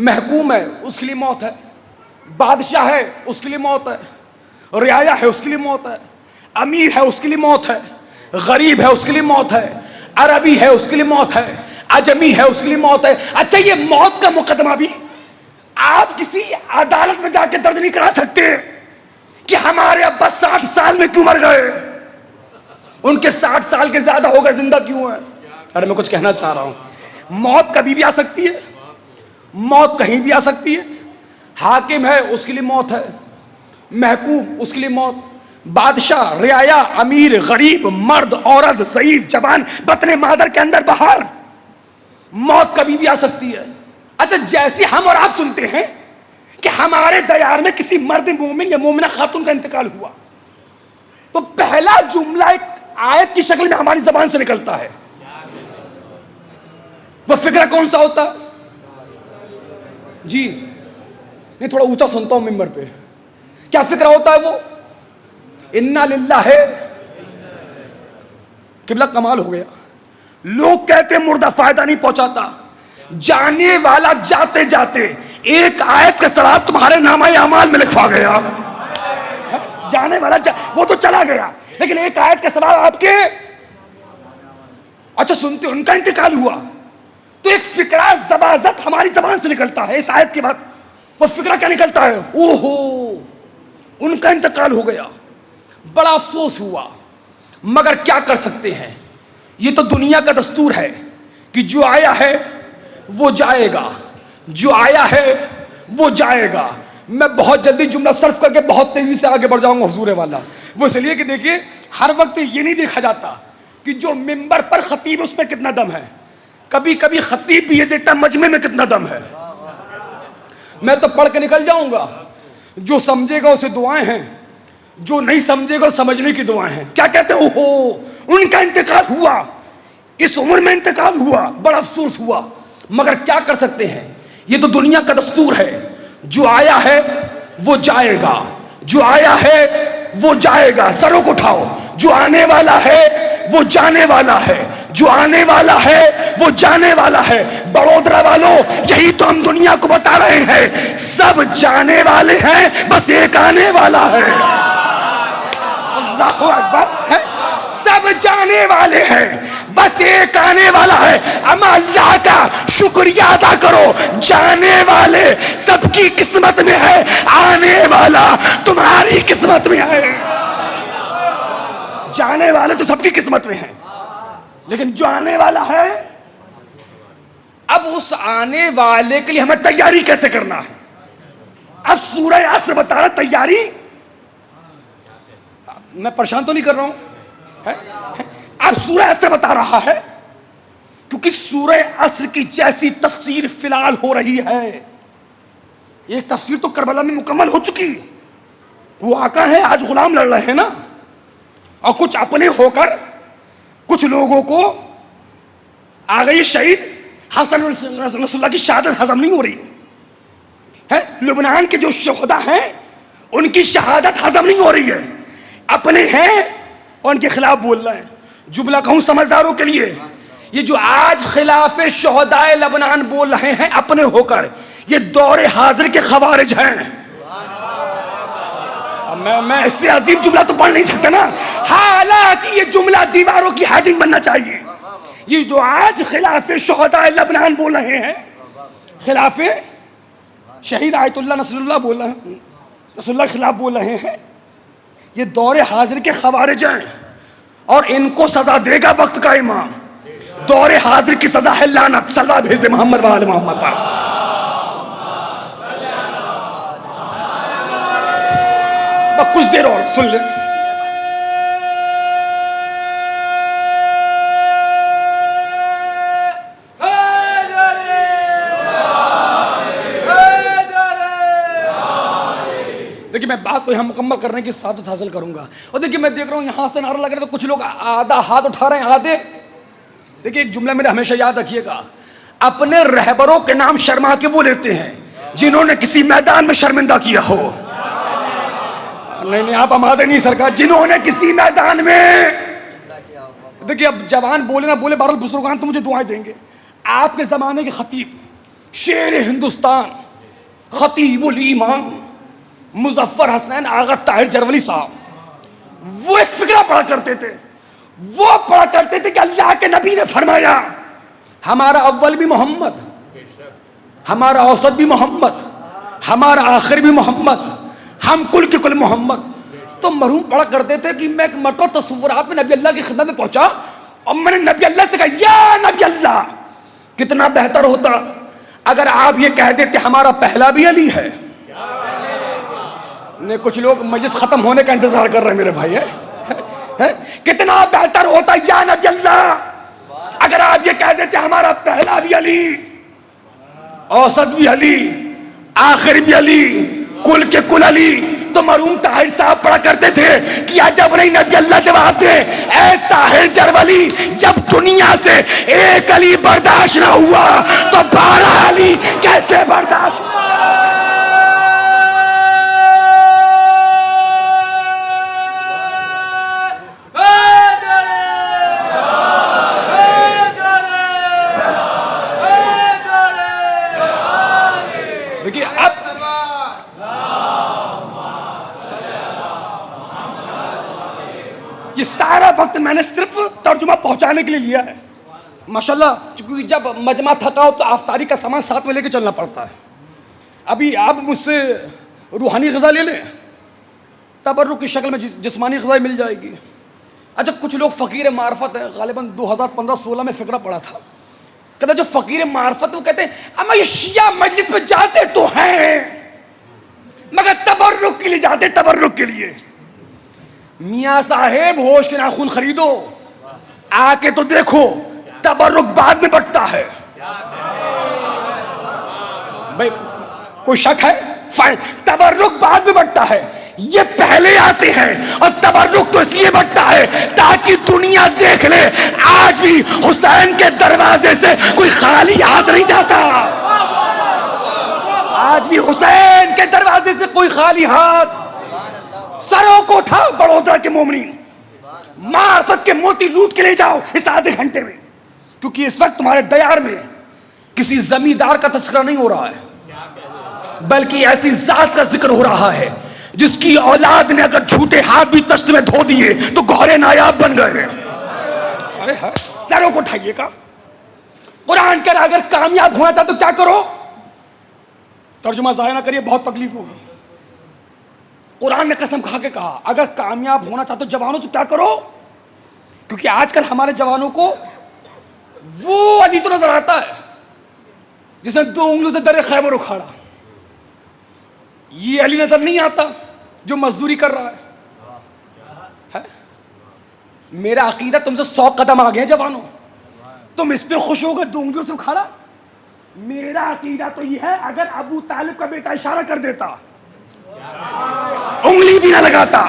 محکوم ہے اس کے لیے موت ہے, بادشاہ ہے اس کے لیے موت ہے, رعایا ہے اس کے لیے موت ہے, امیر ہے اس کے لیے موت ہے, غریب ہے اس کے لیے موت ہے, عربی ہے اس کے لیے موت ہے, عجمی ہے اس کے لیے موت ہے. اچھا یہ موت کا مقدمہ بھی آپ کسی عدالت میں جا کے درج نہیں کرا سکتے کہ ہمارے ابا 60 سال میں کیوں مر گئے, ان کے 60 سال کے زیادہ ہو گئے, زندہ کیوں ہیں. ارے میں کچھ کہنا چاہ رہا ہوں. موت کبھی بھی آ سکتی ہے, موت کہیں بھی آ سکتی ہے. حاکم ہے اس کے لیے موت ہے, محکوم اس کے لیے موت, بادشاہ, رعایا, امیر, غریب, مرد, عورت, ضعیف, جوان, بطن مادر کے اندر باہر, موت کبھی بھی آ سکتی ہے. اچھا جیسے ہم اور آپ سنتے ہیں کہ ہمارے دیار میں کسی مرد مومن یا مومنہ خاتون کا انتقال ہوا, تو پہلا جملہ ایک آیت کی شکل میں ہماری زبان سے نکلتا ہے. وہ فکرہ کون سا ہوتا ہے؟ جی نہیں, تھوڑا اونچا سنتا ہوں ممبر پہ. کیا فکرہ ہوتا ہے وہ؟ انا للہ ہے. قبلہ کمال ہو گیا. لوگ کہتے ہیں مردہ فائدہ نہیں پہنچاتا, جانے والا جاتے جاتے ایک آیت کا ثواب تمہارے نامہ اعمال میں لکھوا گیا. جانے والا وہ تو چلا گیا, لیکن ایک آیت کا ثواب آپ کے. اچھا سنتے ان کا انتقال ہوا تو ایک فکرہ زبازت ہماری زبان سے نکلتا ہے اس آیت کے بعد. وہ فکرہ کیا نکلتا ہے؟ اوہو ان کا انتقال ہو گیا, بڑا افسوس ہوا, مگر کیا کر سکتے ہیں, یہ تو دنیا کا دستور ہے کہ جو آیا ہے وہ جائے گا, جو آیا ہے وہ جائے گا. میں بہت جلدی جملہ صرف کر کے بہت تیزی سے آگے بڑھ جاؤں گا حضور والا. وہ اس لیے کہ دیکھیے ہر وقت یہ نہیں دیکھا جاتا کہ جو ممبر پر خطیب اس میں کتنا دم ہے, کبھی کبھی خطیب بھی یہ دیکھتا مجمع میں کتنا دم ہے. میں تو پڑھ کے نکل جاؤں گا, جو سمجھے گا اسے دعائیں ہیں, جو نہیں سمجھے گا سمجھنے کی دعائیں ہیں. کیا کہتے ہیں؟ اوہو ان کا انتقال ہوا, اس عمر میں انتقال ہوا, بڑا افسوس ہوا, مگر کیا کر سکتے ہیں, یہ تو دنیا کا دستور ہے. جو آیا ہے وہ جائے گا, جو آیا ہے وہ جائے گا. سروں کو اٹھاؤ, جو آنے والا ہے وہ جانے والا ہے, جو آنے والا ہے وہ جانے والا ہے. بڑودرا والوں یہی تو ہم دنیا کو بتا رہے ہیں, سب جانے والے ہیں بس ایک آنے والا ہے. اللہ اکبر ہے, سب جانے والے ہیں بس ایک آنے والا ہے. اما اللہ کا شکریہ ادا کرو, جانے والے سب کی قسمت میں ہے, آنے والا تمہاری قسمت میں ہے. جانے والے تو سب کی قسمت میں ہیں, لیکن جو آنے والا ہے, اب اس آنے والے کے لیے ہمیں تیاری کیسے کرنا ہے. اب سورہ عصر بتا رہا تیاری. میں پریشان تو نہیں کر رہا ہوں, اب سورہ عصر بتا رہا ہے, کیونکہ سورہ عصر کی جیسی تفسیر فی الحال ہو رہی ہے. ایک تفسیر تو کربلا میں مکمل ہو چکی, وہ آقا ہے آج غلام لڑ رہے ہیں نا, اور کچھ اپنے ہو کر کچھ لوگوں کو آ گئی شہید حسن رسول اللہ کی شہادت ہضم نہیں ہو رہی ہے. لبنان کے جو شہداء ہیں ان کی شہادت ہضم نہیں ہو رہی ہے, اپنے ہیں اور ان کے خلاف بول رہے ہیں. جملہ کہوں سمجھداروں کے لیے, یہ جو آج خلاف شہداء لبنان بول رہے ہیں اپنے ہو کر, یہ دور حاضر کے خوارج ہیں. میں اس سے عظیم جملہ تو پڑھ نہیں سکتا نا, حالانکہ یہ جملہ دیواروں کی ہیڈنگ بننا چاہیے. یہ جو آج خلاف شہداء لبنان بول رہے ہیں, خلاف شہید آیت اللہ نصر اللہ بول رہے ہیں, رسول اللہ کے خلاف بول رہے ہیں, یہ دور حاضر کے خوارج ہیں, اور ان کو سزا دے گا وقت کا امام. دور حاضر کی سزا ہے لعنت. صلی اللہ بھیج دے محمد و آل محمد پر. بس کچھ دیر اور سن لیں. دیکھیے دیکھیے میں بات کو یہاں مکمل کرنے کی سعادت حاصل کروں گا. اور دیکھیے میں دیکھ رہا ہوں یہاں سے نعرہ لگ رہا ہے تو کچھ لوگ آدھا ہاتھ اٹھا رہے ہیں آدھے. دیکھیے ایک جملہ میرے ہمیشہ یاد رکھیے گا, اپنے رہبروں کے نام شرما کے وہ لیتے ہیں جنہوں نے کسی میدان میں شرمندہ کیا ہو. نہیں آپ آمادے نہیں سرکار, جنہوں نے کسی میدان میں. دیکھیے اب جوان بولے نہ بولے بہرحال بزرگان تو مجھے دعائیں دیں گے. آپ کے زمانے کے خطیب, شیر ہندوستان, خطیب الایمان مظفر حسنین آغا طاہر جرولی صاحب, وہ ایک فقرہ پڑھا کرتے تھے. وہ پڑھا کرتے تھے کہ اللہ کے نبی نے فرمایا ہمارا اول بھی محمد, ہمارا اوسط بھی محمد, ہمارا آخر بھی محمد, ہم کل کے کل محمد. تو مرحوم پڑھا کرتے تھے کہ میں ایک مرتبہ تصورات میں نبی اللہ کی خدمت میں پہنچا اور میں نے نبی اللہ سے کہا یا نبی اللہ, کتنا بہتر ہوتا اگر آپ یہ کہہ دیتے ہمارا پہلا بھی علی ہے. کچھ لوگ مجلس ختم ہونے کا انتظار کر رہے ہیں میرے بھائی. کتنا بہتر ہوتا یا نبی اللہ اگر آپ یہ کہہ دیتے ہمارا پہلا بھی علی, اوسط بھی علی, آخر بھی علی, کل کے کل علی. تو مرحوم طاہر صاحب پڑھا کرتے تھے کہ عجب نہیں نبی اللہ جواب دے, اے طاہر جرولی جب دنیا سے ایک علی برداشت نہ ہوا تو 12 علی کیسے برداشت ہوا. دیکھیے اب یہ سارا وقت میں نے صرف ترجمہ پہنچانے کے لیے لیا ہے. ماشاءاللہ چونکہ جب مجمع تھکا ہو تو افطاری کا سامان ساتھ میں لے کے چلنا پڑتا ہے. ابھی آپ مجھ سے روحانی غذا لے لیں, تبرک کی شکل میں جسمانی غذا مل جائے گی. اچھا کچھ لوگ فقیر معرفت ہیں, غالباً 2015-16 میں فقرہ پڑا تھا, کہتے جو فقیر معرفت وہ کہتے ہیں اما یہ شیعہ مجلس میں جاتے تو ہیں مگر تبرک کے لیے جاتے, تبرک کے لیے. میاں صاحب ہوش کے ناخن خریدو, آ کے تو دیکھو تبرک بعد میں بٹتا ہے. بھائی کوئی شک ہے؟ فائن, تبرک بعد میں بٹتا ہے, یہ پہلے آتے ہیں. اور تبرک تو اس لیے بٹتا ہے تاکہ دنیا دیکھ لے آج بھی حسین کے دروازے سے کوئی خالی ہاتھ نہیں جاتا. آج بھی حسین کے دروازے سے کوئی خالی ہاتھ. سروں کو اٹھاؤ بڑودرا کے مومنین, معرفت کے موتی لوٹ کے لے جاؤ اس آدھے گھنٹے میں, کیونکہ اس وقت تمہارے دیار میں کسی زمیندار کا تذکرہ نہیں ہو رہا ہے بلکہ ایسی ذات کا ذکر ہو رہا ہے جس کی اولاد نے اگر جھوٹے ہاتھ بھی تشت میں دھو دیے تو گہرے نایاب بن گئے. سروں کو اٹھائیے گا. قرآن کہہ رہا اگر کامیاب ہونا چاہتے تو کیا کرو, ترجمہ ضائع نہ کریے بہت تکلیف ہوگی. قرآن نے قسم کھا کے کہا اگر کامیاب ہونا چاہتے ہو جوانوں تو کیا کرو, کیونکہ آج کل ہمارے جوانوں کو وہ علی تو نظر آتا ہے جس نے 2 انگلیوں سے در خیبر اکھاڑا. یہ علی نظر نہیں آتا جو مزدوری کر رہا ہے. میرا عقیدہ تم سے 100 قدم آگے ہیں جوانوں, تم اس پہ خوش ہو گئے 2 انگلیوں سے اکھاڑا. میرا عقیدہ تو یہ ہے اگر ابو طالب کا بیٹا اشارہ کر دیتا انگلی بھی نہ لگاتا,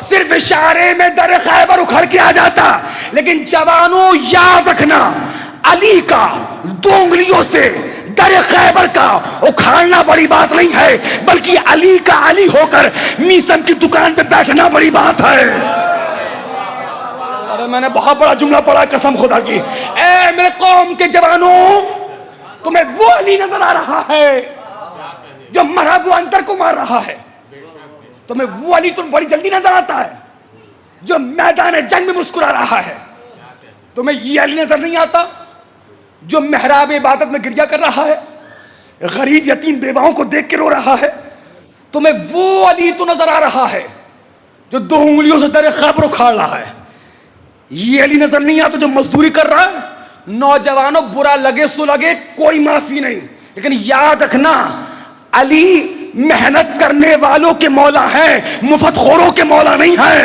صرف اشارے میں در خیبر اکھڑ کے آ جاتا. لیکن جوانوں یاد رکھنا علی کا 2 انگلیوں سے در خیبر کا اکھاڑنا بڑی بات نہیں ہے بلکہ علی کا علی ہو کر میسم کی دکان پہ بیٹھنا بڑی بات ہے. ارے میں نے بہت بڑا جملہ پڑھا قسم خدا کی. اے میرے قوم کے جوانوں, تمہیں وہ علی نظر آ رہا ہے جو مرحب و انتر کو مار رہا ہے. تمہیں وہ علی تو بڑی جلدی نظر آتا ہے جو میدان جنگ میں مسکرا رہا ہے. تمہیں یہ علی نظر نہیں آتا جو محراب عبادت میں گریا کر رہا ہے, غریب یتیم بیواؤں کو دیکھ کے رو رہا ہے. تمہیں وہ علی تو نظر آ رہا ہے جو 2 انگلیوں سے در خیبر اکھاڑ رہا ہے. یہ علی نظر نہیں آتا جو مزدوری کر رہا ہے. نوجوانوں برا لگے سو لگے کوئی معافی نہیں, لیکن یاد رکھنا علی محنت کرنے والوں کے مولا ہیں, مفت خوروں کے مولا نہیں ہیں.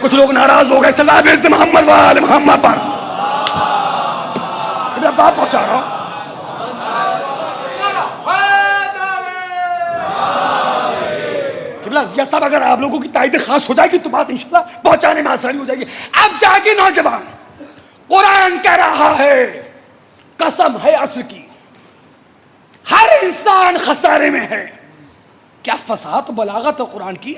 کچھ لوگ ناراض ہو گئے صلی اللہ علیہ محمد وآل محمد پر. میں بات پہنچا رہا ہوں. قبلہ ضیاء صاحب اگر آپ لوگوں کی تائید خاص ہو جائے گی تو بات انشاءاللہ پہنچانے میں آسانی ہو جائے گی. اب جاگے نوجوان, قرآن کہہ رہا ہے, قسم ہے عصر کی, ہر انسان خسارے میں ہے. کیا فصاحت و بلاغت ہے قرآن کی.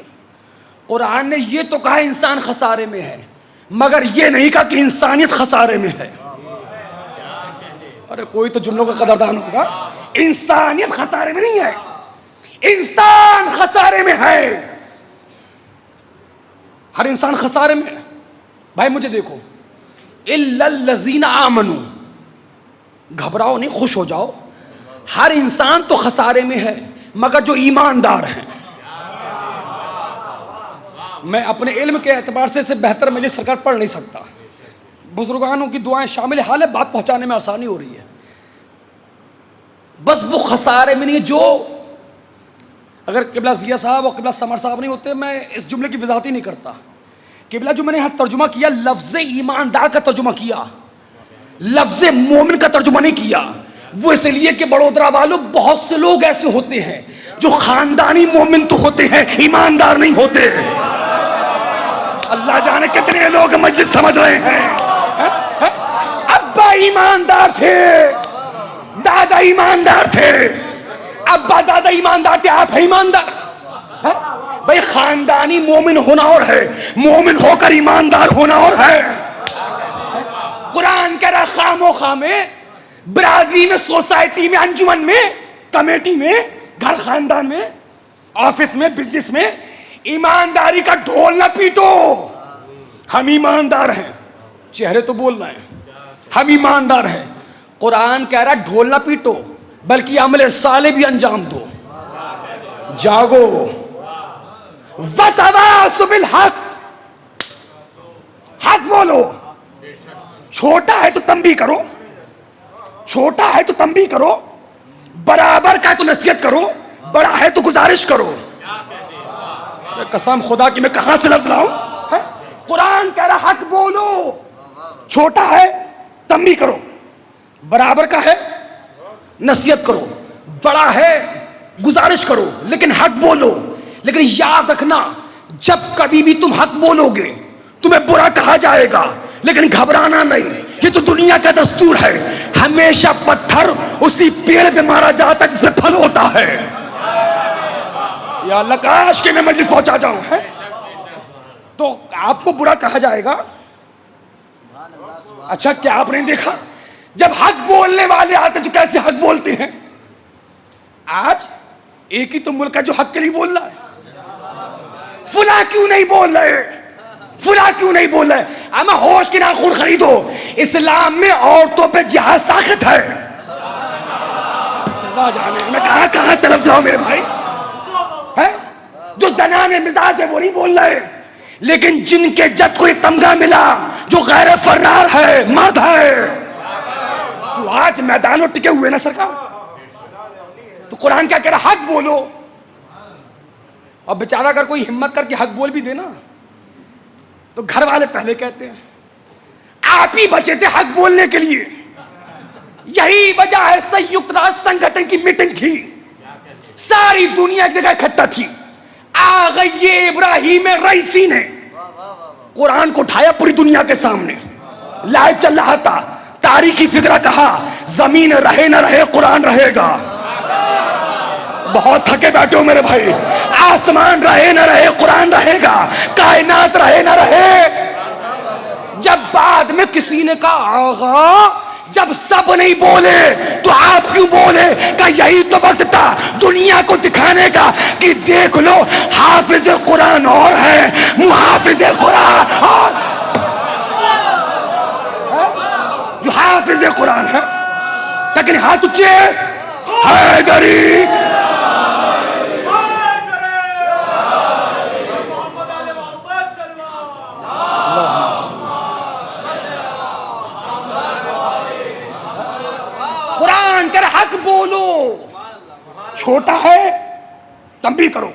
قرآن نے یہ تو کہا انسان خسارے میں ہے, مگر یہ نہیں کہا کہ انسانیت خسارے میں ہے. ارے کوئی تو جملوں کا قدردان ہوگا. انسانیت خسارے میں نہیں ہے, انسان خسارے میں ہے. ہر انسان خسارے میں ہے. بھائی مجھے دیکھو, الا الذین آمنوا, گھبراؤ نہیں, خوش ہو جاؤ. ہر انسان تو خسارے میں ہے مگر جو ایماندار ہیں. میں اپنے علم کے اعتبار سے اسے بہتر میری سرکار پڑھ نہیں سکتا. بزرگانوں کی دعائیں شامل حال ہے, بات پہنچانے میں آسانی ہو رہی ہے. بس وہ خسارے میں نہیں جو, اگر قبلہ ضیاء صاحب اور قبلہ سمر صاحب نہیں ہوتے میں اس جملے کی وضاحت ہی نہیں کرتا. قبلہ جو میں نے یہاں ترجمہ کیا, لفظ ایماندار کا ترجمہ کیا, لفظ مومن کا ترجمہ نہیں کیا. وہ اس لیے کہ بڑودرا والوں بہت سے لوگ ایسے ہوتے ہیں جو خاندانی مومن تو ہوتے ہیں, ایماندار نہیں ہوتے. اللہ جانے کتنے لوگ مجلس سمجھ رہے ہیں. ابا ایماندار تھے, دادا ایماندار تھے, ابا دادا ایماندار تھے, آپ ہیں ایماندار. بھائی خاندانی مومن ہونا اور ہے, مومن ہو کر ایماندار ہونا اور ہے. قرآن کہہ رہا خام و خامے برادری میں, سوسائٹی میں, انجمن میں, کمیٹی میں, گھر خاندان میں, آفس میں, بزنس میں ایمانداری کا ڈھول نہ پیٹو. ہم ایماندار ہیں, چہرے تو بول رہے ہیں ہم ایماندار ہیں. قرآن کہہ رہا ڈھول نہ پیٹو بلکہ عمل صالح بھی انجام دو. جاگو, وَتَوَاصَوْا بِالْحَقِّ, حق بولو. چھوٹا ہے تو تنبیہ کرو, چھوٹا ہے تو تنبیہ کرو, برابر کا ہے تو نصیحت کرو, بڑا ہے تو گزارش کرو. قسم خدا کی میں کہاں سے لفظ لاؤں. قرآن کہہ رہا حق بولو, چھوٹا ہے تنبیہ کرو, برابر کا ہے نصیحت کرو, بڑا ہے گزارش کرو, لیکن حق بولو. لیکن یاد رکھنا جب کبھی بھی تم حق بولو گے تمہیں برا کہا جائے گا, لیکن گھبرانا نہیں, یہ تو دنیا کا دستور ہے. ہمیشہ پتھر اسی پیڑ پہ مارا جاتا ہے جس میں پھل ہوتا ہے. یا اللہ کاش کہ میں مجلس پہنچا جاؤں. ہے تو آپ کو برا کہا جائے گا. اچھا کیا آپ نے دیکھا جب حق بولنے والے آتے تو کیسے حق بولتے ہیں. آج ایک ہی تو ملک ہے جو حق کے لیے بول رہا ہے. فلاں کیوں نہیں بول رہے, فلاں کیوں نہیں بول رہے. اما ہوش کے ناخن خریدو, اسلام میں عورتوں پہ جہاد ساخت ہے. اللہ جانے میں کہاں سے لفظ لاؤں میرے بھائی. جو زنان مزاج ہے وہ نہیں بول رہے, لیکن جن کے جد کو یہ تمغہ ملا جو غیر فرار ہے, مرد ہے, تو آج میدانوں ٹکے ہوئے نا سرکار. تو قرآن کیا کہہ رہا, حق بولو. اب بیچارہ اگر کوئی ہمت کر کے حق بول بھی دے نا تو گھر والے پہلے کہتے ہیں آپ ہی بچے تھے حق بولنے کے لیے. یہی وجہ ہے سنیکت راشٹر سنگھٹن کی میٹنگ تھی, ساری دنیا کی جگہ اکٹھا تھی. آغی ابراہیم رئیسی نے قرآن کو اٹھایا پوری دنیا کے سامنے, لائیو چل رہا تھا. تاریخی فکرہ کہا زمین رہے نہ رہے قرآن رہے گا. بہت تھکے بیٹھے ہو میرے بھائی. آسمان رہے نہ رہے قرآن رہے گا, کائنات رہے نہ رہے. جب بعد میں کسی نے کہا آغا جب سب نہیں بولے تو آپ کیوں بولے, کہ یہی تو وقت تھا دنیا کو دکھانے کا کہ دیکھ لو حافظ قرآن اور ہے, محافظ قرآن اور جو حافظ قرآن ہے. لیکن ہاتھ اونچے, حیدری حق بولو. چھوٹا ہے تنبیہ کرو,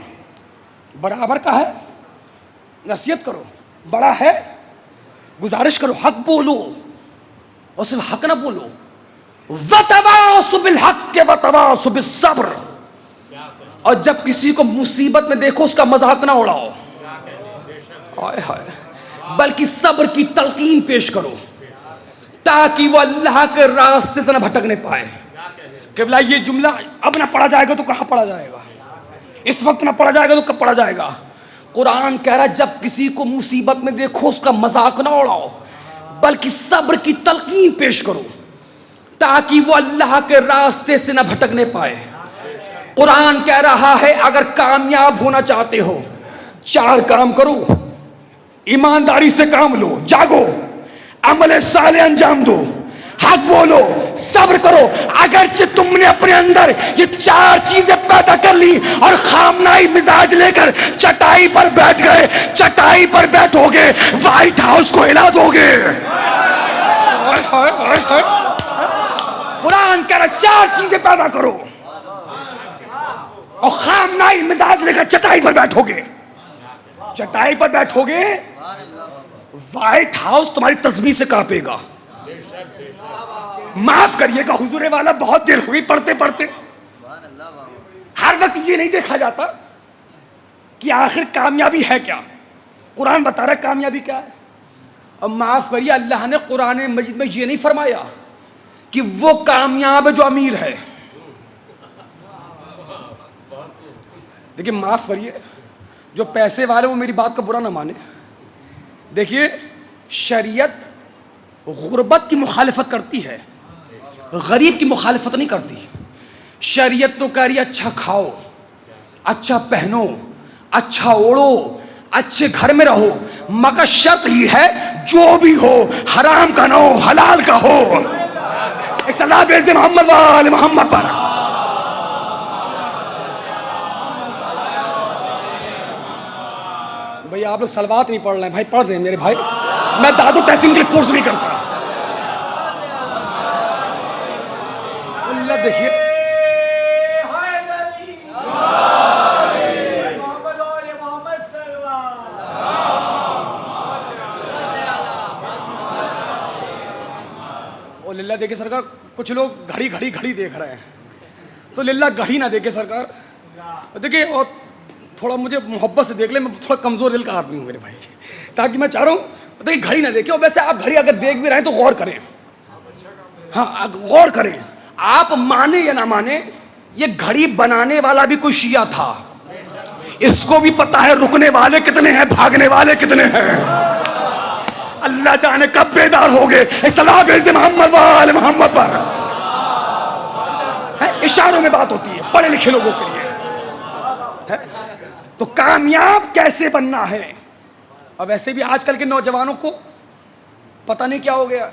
برابر کا ہے نصیحت کرو, بڑا ہے گزارش کرو. حق بولو اور صرف حق نہ بولو. وَتَوَاصَوْا بِالْحَقِّ وَتَوَاصَوْا بِالصَّبْرِ. اور جب کسی کو مصیبت میں دیکھو اس کا مذاق نہ اڑاؤ، ہائے ہائے، بلکہ صبر کی تلقین پیش کرو تاکہ وہ اللہ کے راستے سے نہ بھٹکنے پائے۔ قبلہ یہ جملہ اب نہ پڑھا جائے گا تو کہاں پڑھا جائے گا؟ اس وقت نہ پڑھا جائے گا تو کب پڑھا جائے گا؟ قرآن کہہ رہا ہے جب کسی کو مصیبت میں دیکھو اس کا مذاق نہ اڑاؤ، بلکہ صبر کی تلقین پیش کرو تاکہ وہ اللہ کے راستے سے نہ بھٹکنے پائے۔ قرآن کہہ رہا ہے اگر کامیاب ہونا چاہتے ہو 4 کام کرو، ایمانداری سے کام لو، جاگو، عمل صالح انجام دو، حق بولو، صبر کرو۔ اگرچہ تم نے اپنے اندر یہ 4 چیزیں پیدا کر لی اور خامنائی مزاج لے کر چٹائی پر بیٹھ گئے، چٹائی پر بیٹھو گے وائٹ ہاؤس کو ہلا دو گے۔ قرآن کہہ رہا 4 چیزیں پیدا کرو اور خامنائی مزاج لے کر چٹائی پر بیٹھو گے، چٹائی پر بیٹھو گے وائٹ ہاؤس تمہاری تسبیح سے کانپے گا۔ معاف کریے گا حضور والا، بہت دیر ہوئی پڑھتے پڑھتے۔ ہر وقت یہ نہیں دیکھا جاتا کہ آخر کامیابی ہے کیا۔ قرآن بتا رہا ہے کامیابی کیا ہے۔ اب معاف کریے، اللہ نے قرآن مجید میں یہ نہیں فرمایا کہ وہ کامیاب ہے جو امیر ہے۔ دیکھیے معاف کریے، جو پیسے والے وہ میری بات کا برا نہ مانے۔ دیکھیے شریعت غربت کی مخالفت کرتی ہے، غریب کی مخالفت نہیں کرتی۔ شریعت تو کہہ رہی ہے اچھا کھاؤ، اچھا پہنو، اچھا اوڑو، اچھے گھر میں رہو، مگر شرط ہی ہے جو بھی ہو حرام کا نہ ہو، حلال کا ہو۔ ایک صلاح بھیج دے محمد وآل محمد پر۔ بھائی آپ لوگ صلوات نہیں پڑھ رہے ہیں، بھائی پڑھ دیں میرے بھائی، میں دادو تحسین کے لیے فورس نہیں کرتا۔ اللہ دیکھیے اور للہ دیکھے سرکار، کچھ لوگ گھڑی گھڑی گھڑی دیکھ رہے ہیں، تو للہ گھڑی نہ دیکھے سرکار۔ دیکھیے اور تھوڑا مجھے محبت سے دیکھ لیں، میں تھوڑا کمزور دل کا آدمی ہوں میرے بھائی، تاکہ میں چاہ رہا ہوں دیکھیے گھڑی نہ دیکھیں۔ اور ویسے آپ گھڑی اگر دیکھ بھی رہے ہیں تو غور کریں، ہاں غور کریں۔ آپ مانے یا نہ مانے، یہ گھڑی بنانے والا بھی کوئی شیعہ تھا، اس کو بھی پتا ہے رکنے والے کتنے ہیں، بھاگنے والے کتنے ہیں۔ اللہ جانے کب بیدار ہو گئے۔ ایک صلاح بھیج دے محمد وآل محمد پر۔ اشاروں میں بات ہوتی ہے پڑھے لکھے لوگوں کے لیے۔ تو کامیاب کیسے بننا ہے؟ اب ایسے بھی آج کل کے نوجوانوں کو پتہ نہیں کیا ہو گیا،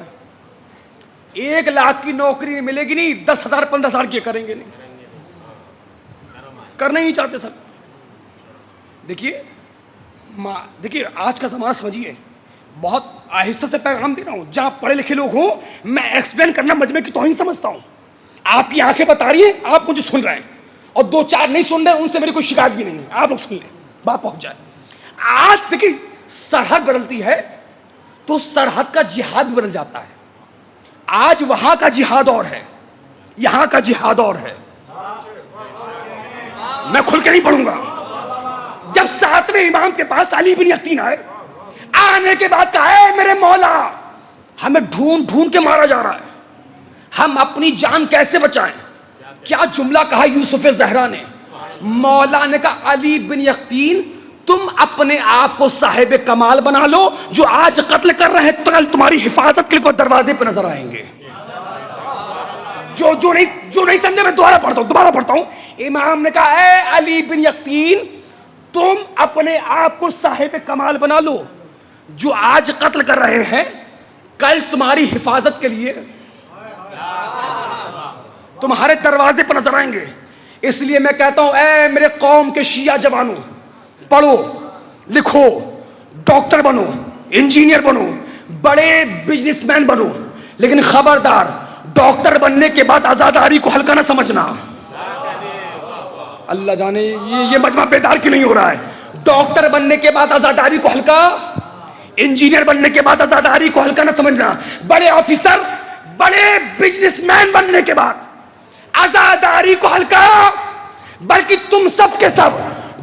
1 لاکھ کی نوکری ملے گی نہیں، 10,000 15,000 کی کریں گے نہیں، کرنا ہی نہیں چاہتے سب۔ دیکھیے آج کا زمانہ سمجھیے، بہت آہستہ سے پیغام دے رہا ہوں، جہاں پڑھے لکھے لوگ ہوں میں ایکسپلین کرنا مجمع کی توہین سمجھتا ہوں۔ آپ کی آنکھیں بتا رہی ہیں، آپ مجھے سن رہے ہیں، اور 2-4 نہیں سن رہے، ان سے میری کوئی شکایت بھی نہیں ہے، آپ لوگ سن لیں، بات پہنچ جائے۔ آج دیکھیے سرحد بدلتی ہے تو سرحد کا جہاد بھی بدل جاتا ہے۔ آج وہاں کا جہاد اور ہے، یہاں کا جہاد اور ہے۔ میں کھل کے نہیں پڑھوں گا۔ جب 7ویں امام کے پاس علی بن یقین آنے کے بعد کہا اے میرے مولا، ہمیں ڈھونڈ ڈھونڈ کے مارا جا رہا ہے، ہم اپنی جان کیسے بچائیں؟ کیا جملہ کہا یوسف زہرا نے؟ مولا نے کہا علی بن یقین تم اپنے آپ کو صاحب کمال بنا لو، جو آج قتل کر رہے ہیں کل تمہاری حفاظت کے لیے دروازے پہ نظر آئیں گے۔ جو نہیں سمجھے میں دوبارہ پڑھتا ہوں۔ امام نے کہا اے علی بن یقین تم اپنے آپ کو صاحب کمال بنا لو، جو آج قتل کر رہے ہیں کل تمہاری حفاظت کے لیے تمہارے دروازے پر نظر آئیں گے۔ اس لیے میں کہتا ہوں اے میرے قوم کے شیعہ جوانوں، پڑھو لکھو، ڈاکٹر بنو، انجینئر بنو، بڑے بزنس مین بنو، لیکن خبردار ڈاکٹر بننے کے بعد عزاداری کو ہلکا نہ سمجھنا۔ اللہ جانے یہ مجمع بیدار کیوں نہیں ہو رہا ہے۔ ڈاکٹر بننے کے بعد عزاداری کو ہلکا، انجینئر بننے کے بعد عزاداری کو ہلکا نہ سمجھنا، بڑے آفیسر بڑے بزنس مین بننے کے بعد عزاداری کو ہلکا بلکہ تم سب کے سب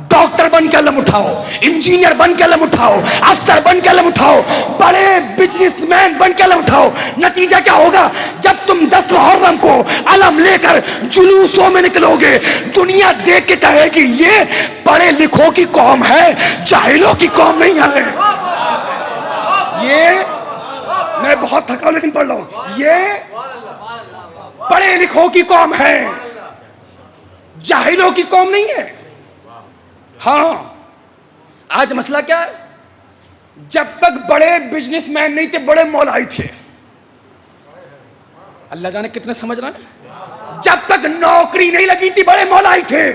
ڈاکٹر بن کے علم اٹھاؤ, انجینئر بن کے علم اٹھاؤ, افسر بن کے علم اٹھاؤ, بڑے بزنس مین بن کے علم اٹھاؤ. نتیجہ کیا ہوگا؟ جب تم 10 محرم کو علم لے کر جلوسوں میں نکلو گے, دنیا دیکھ کے کہے گی یہ پڑھے لکھوں کی قوم ہے, جاہلوں کی قوم نہیں ہے. یہ میں بہت تھکا ہوں لیکن پڑھ رہا ہوں, یہ پڑھے لکھوں کی قوم ہے, جاہلوں کی قوم نہیں ہے. ہاں آج مسئلہ کیا ہے؟ جب تک بڑے بزنس مین نہیں تھے, بڑے مولائی تھے. اللہ جانے کتنے سمجھ رہے ہیں. جب تک نوکری نہیں لگی تھی, بڑے مولائی تھے.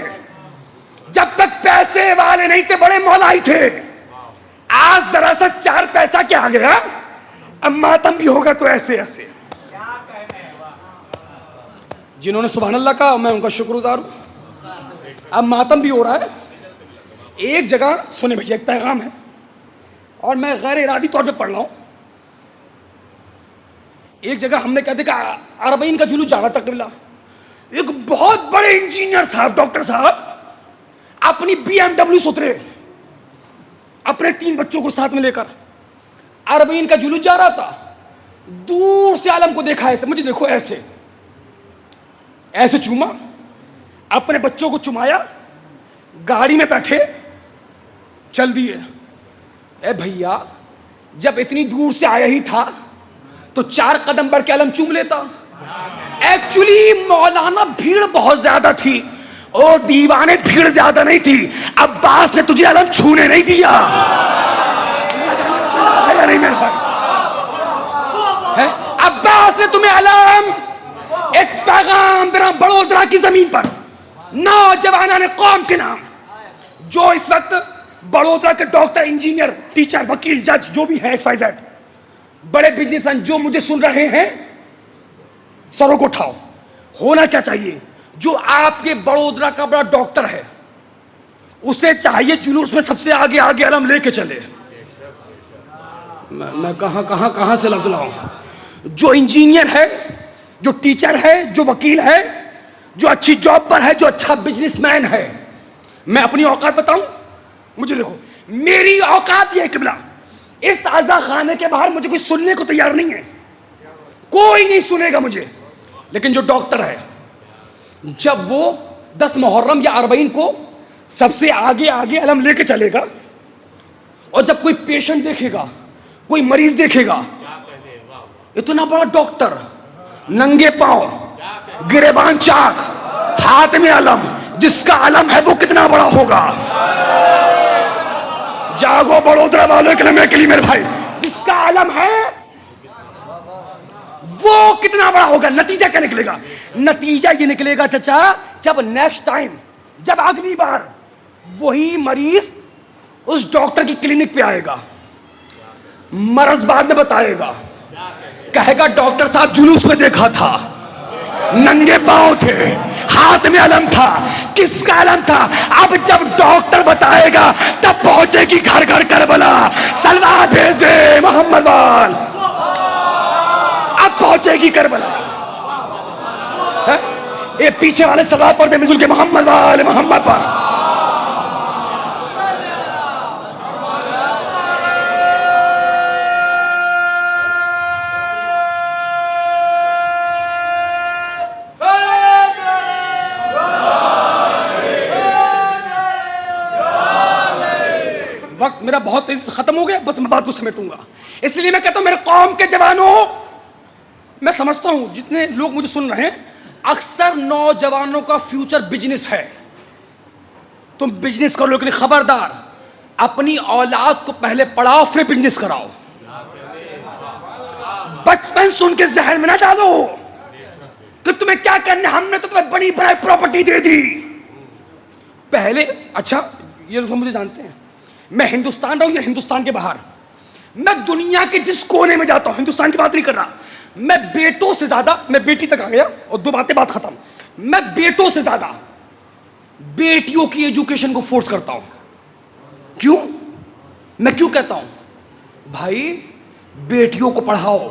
جب تک پیسے والے نہیں تھے, بڑے مولائی تھے. آج ذرا سا 4 پیسہ کیا آ گیا, اب ماتم بھی ہوگا تو ایسے ایسے. جنہوں نے سبحان اللہ کہا میں ان کا شکر گزار ہوں. اب ماتم بھی ہو رہا ہے. ایک جگہ سنیں بھیا, ایک پیغام ہے اور میں غیر ارادی طور پہ پڑھ رہا ہوں. ایک جگہ ہم نے کیا دیکھا, عربین کا جلوس جا رہا تھا قبلہ. ایک بہت بڑے انجینئر صاحب, ڈاکٹر صاحب, اپنی BMW سے اترے, اپنے 3 بچوں کو ساتھ میں لے کر. عربین کا جلوس جا رہا تھا. دور سے عالم کو دیکھا, ایسے مجھے دیکھو, ایسے ایسے چوما, اپنے بچوں کو چمایا, گاڑی میں بیٹھے, چل دیے. اے بھیا جب اتنی دور سے آیا ہی تھا تو 4 قدم بڑھ کے علم چوم لیتا. ایکچولی مولانا بھیڑ بہت زیادہ تھی اور دیوانے بھیڑ زیادہ نہیں تھی. عباس نے تجھے علم چھونے نہیں دیا. نہیں میرے بھائی, عباس نے تمہیں علم, ایک پیغام دے رہا بڑودرا کی زمین پر نوجوانان قوم کے نام, جو اس وقت بڑودرا کے ڈاکٹر, انجینئر, ٹیچر, وکیل, جج جو بھی ہیں, XYZ بڑے بزنس مین جو مجھے سن رہے ہیں, سروں کو اٹھاؤ. ہونا کیا چاہیے؟ جو آپ کے بڑودرا کا بڑا ڈاکٹر ہے اسے چاہیے جلوس میں سب سے آگے آگے علم لے کے چلے. میں کہاں سے لفظ لاؤں. جو انجینئر ہے, جو ٹیچر ہے, جو وکیل ہے, جو اچھی جاب پر ہے, جو اچھا بزنس مین ہے, میں اپنی اوقات بتاؤں. مجھے دیکھو, میری اوقات یہ ہے قبلہ, اس عزا خانے کے باہر مجھے کوئی سننے کو تیار نہیں ہے, کوئی نہیں سنے گا مجھے. لیکن جو ڈاکٹر ہے, جب وہ 10 محرم یا 40 کو سب سے آگے آگے علم لے کے چلے گا, اور جب کوئی پیشنٹ دیکھے گا, کوئی مریض دیکھے گا, اتنا بڑا ڈاکٹر, ننگے پاؤں, گریبان چاک, ہاتھ میں علم, جس کا علم ہے وہ کتنا بڑا ہوگا. جاگو بڑودرا والوں کے نام کے لیے میرے بھائی, جس کا علم ہے وہ کتنا بڑا ہوگا. نتیجہ کیا نکلے گا؟ نتیجہ یہ نکلے گا چچا, جب نیکسٹ ٹائم, جب اگلی بار وہی مریض اس ڈاکٹر کی کلینک پہ آئے گا, مرض بعد میں بتائے گا, کہے گا ڈاکٹر صاحب جلوس میں دیکھا تھا, ننگے پاؤں تھے, ہاتھ میں علم تھا. کس کا علم تھا؟ اب جب ڈاکٹر بتائے گا تب پہنچے گی گھر گھر کربلا, سلوات بھیج دے محمد وال, اب پہنچے گی کربلا. یہ پیچھے والے سلوات پڑھ دے مل کے محمد وال محمد پر. وقت میرا بہت تیزی سے ختم ہو گیا, بس میں بات کو سمیٹوں گا. اس لیے میں کہتا ہوں میرے قوم کے جوانوں, میں سمجھتا ہوں جتنے لوگ مجھے سن رہے ہیں, اکثر نوجوانوں کا فیوچر بزنس ہے. تم بزنس کرو, لیکن خبردار اپنی اولاد کو پہلے پڑھاؤ پھر بزنس کراؤ. بچپن سے ان کے ذہن میں نہ ڈالو کہ تمہیں کیا کرنا, ہم نے تو تمہیں بڑی بڑی پراپرٹی دے دی. پہلے اچھا یہ لوگ مجھے جانتے ہیں, میں ہندوستان رہوں یا ہندوستان کے باہر, میں دنیا کے جس کونے میں جاتا ہوں, ہندوستان کی بات نہیں کر رہا, میں بیٹوں سے زیادہ, میں بیٹی تک آ گیا اور 2 باتیں بات ختم, میں بیٹوں سے زیادہ بیٹیوں کی ایجوکیشن کو فورس کرتا ہوں. کیوں؟ میں کیوں کہتا ہوں بھائی بیٹیوں کو پڑھاؤ,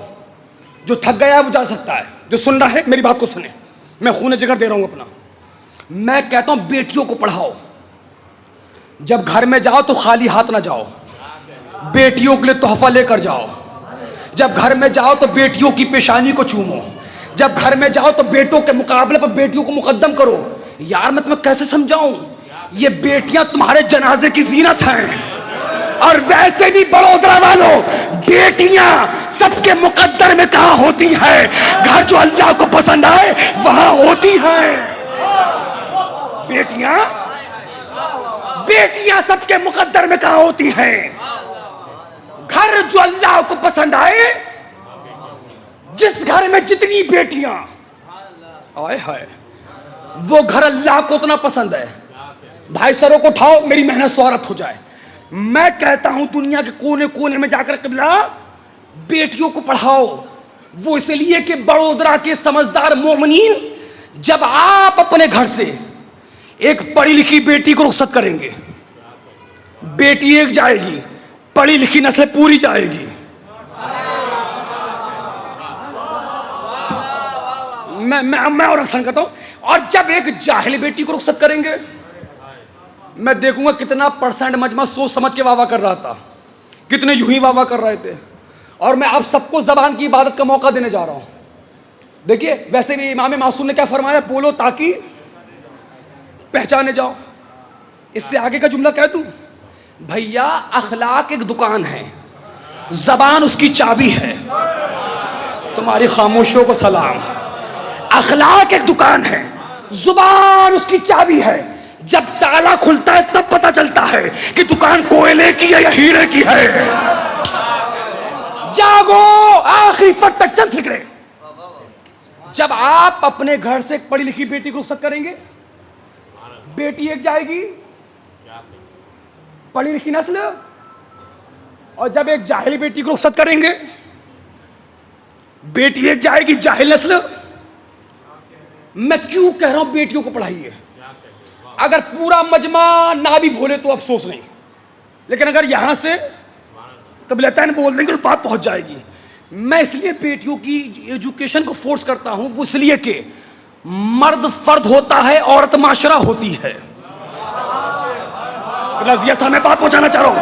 جو تھک گیا ہے وہ جا سکتا ہے, جو سن رہا ہے میری بات کو سنے, میں خون جگر دے رہا ہوں اپنا. میں کہتا ہوں بیٹیوں کو پڑھاؤ. جب گھر میں جاؤ تو خالی ہاتھ نہ جاؤ, بیٹیوں کے لیے تحفہ لے کر جاؤ. جب گھر میں جاؤ تو بیٹیوں کی پیشانی کو چومو. جب گھر میں جاؤ تو بیٹوں کے مقابلے پر بیٹیوں کو مقدم کرو. یار میں تمہیں کیسے سمجھاؤں, یہ بیٹیاں تمہارے جنازے کی زینت ہیں. اور ویسے بھی بڑودرا والوں, بیٹیاں سب کے مقدر میں کہاں ہوتی ہیں؟ گھر جو اللہ کو پسند آئے وہاں ہوتی ہیں. بیٹیاں سب کے مقدر میں کہاں ہوتی ہیں؟ گھر جو اللہ کو پسند آئے. جس گھر میں جتنی بیٹیاں آئے ہائے, وہ گھر اللہ کو اتنا پسند ہے. بھائی سروں کو اٹھاؤ, میری محنت سوارت ہو جائے. میں کہتا ہوں دنیا کے کونے کونے میں جا کر قبلہ بیٹیوں کو پڑھاؤ. وہ اس لیے کہ بڑودرا کے سمجھدار مومنین جب آپ اپنے گھر سے ایک پڑھی لکھی بیٹی کو رخصت کریں گے, بیٹی ایک جائے گی, پڑھی لکھی نسل پوری جائے گی. میں اور آسان کرتا ہوں. اور جب ایک جاہل بیٹی کو رخصت کریں گے, میں دیکھوں گا کتنا پرسنٹ مجمع سوچ سمجھ کے واہ واہ کر رہا تھا, کتنے یوں ہی واہ واہ کر رہے تھے. اور میں آپ سب کو زبان کی عبادت کا موقع دینے جا رہا ہوں. دیکھیے ویسے بھی امام معصوم نے کیا فرمایا, بولو تاکہ پہچانے جاؤ. اس سے آگے کا جملہ کہہ دوں, بھیا اخلاق ایک دکان ہے, زبان اس کی چابی ہے. تمہاری خاموشیوں کو سلام. اخلاق ایک دکان ہے, زبان اس کی چابی ہے. جب تالا کھلتا ہے تب پتہ چلتا ہے کہ دکان کوئلے کی ہے یا ہیرے کی ہے. جاگو, آخری فٹ تک چند فکرے. جب آپ اپنے گھر سے ایک پڑھی لکھی بیٹی کو رخصت کریں گے, بیٹی ایک جائے گی پڑھی لکھی نسل, اور جب ایک جاہل بیٹی کو رخصت کریں گے, بیٹی ایک جائے گی جاہل نسل. میں کیوں کہہ رہا ہوں بیٹیوں کو پڑھائیے؟ اگر پورا مجمع نہ بھی بولے تو افسوس نہیں, لیکن اگر یہاں سے قبلتین بول دیں گے تو بات پہنچ جائے گی. میں اس لیے بیٹیوں کی ایجوکیشن کو فورس کرتا ہوں, وہ اس لیے کہ مرد فرد ہوتا ہے, عورت معاشرہ ہوتی ہے. میں بات پہنچانا چاہ رہا ہوں,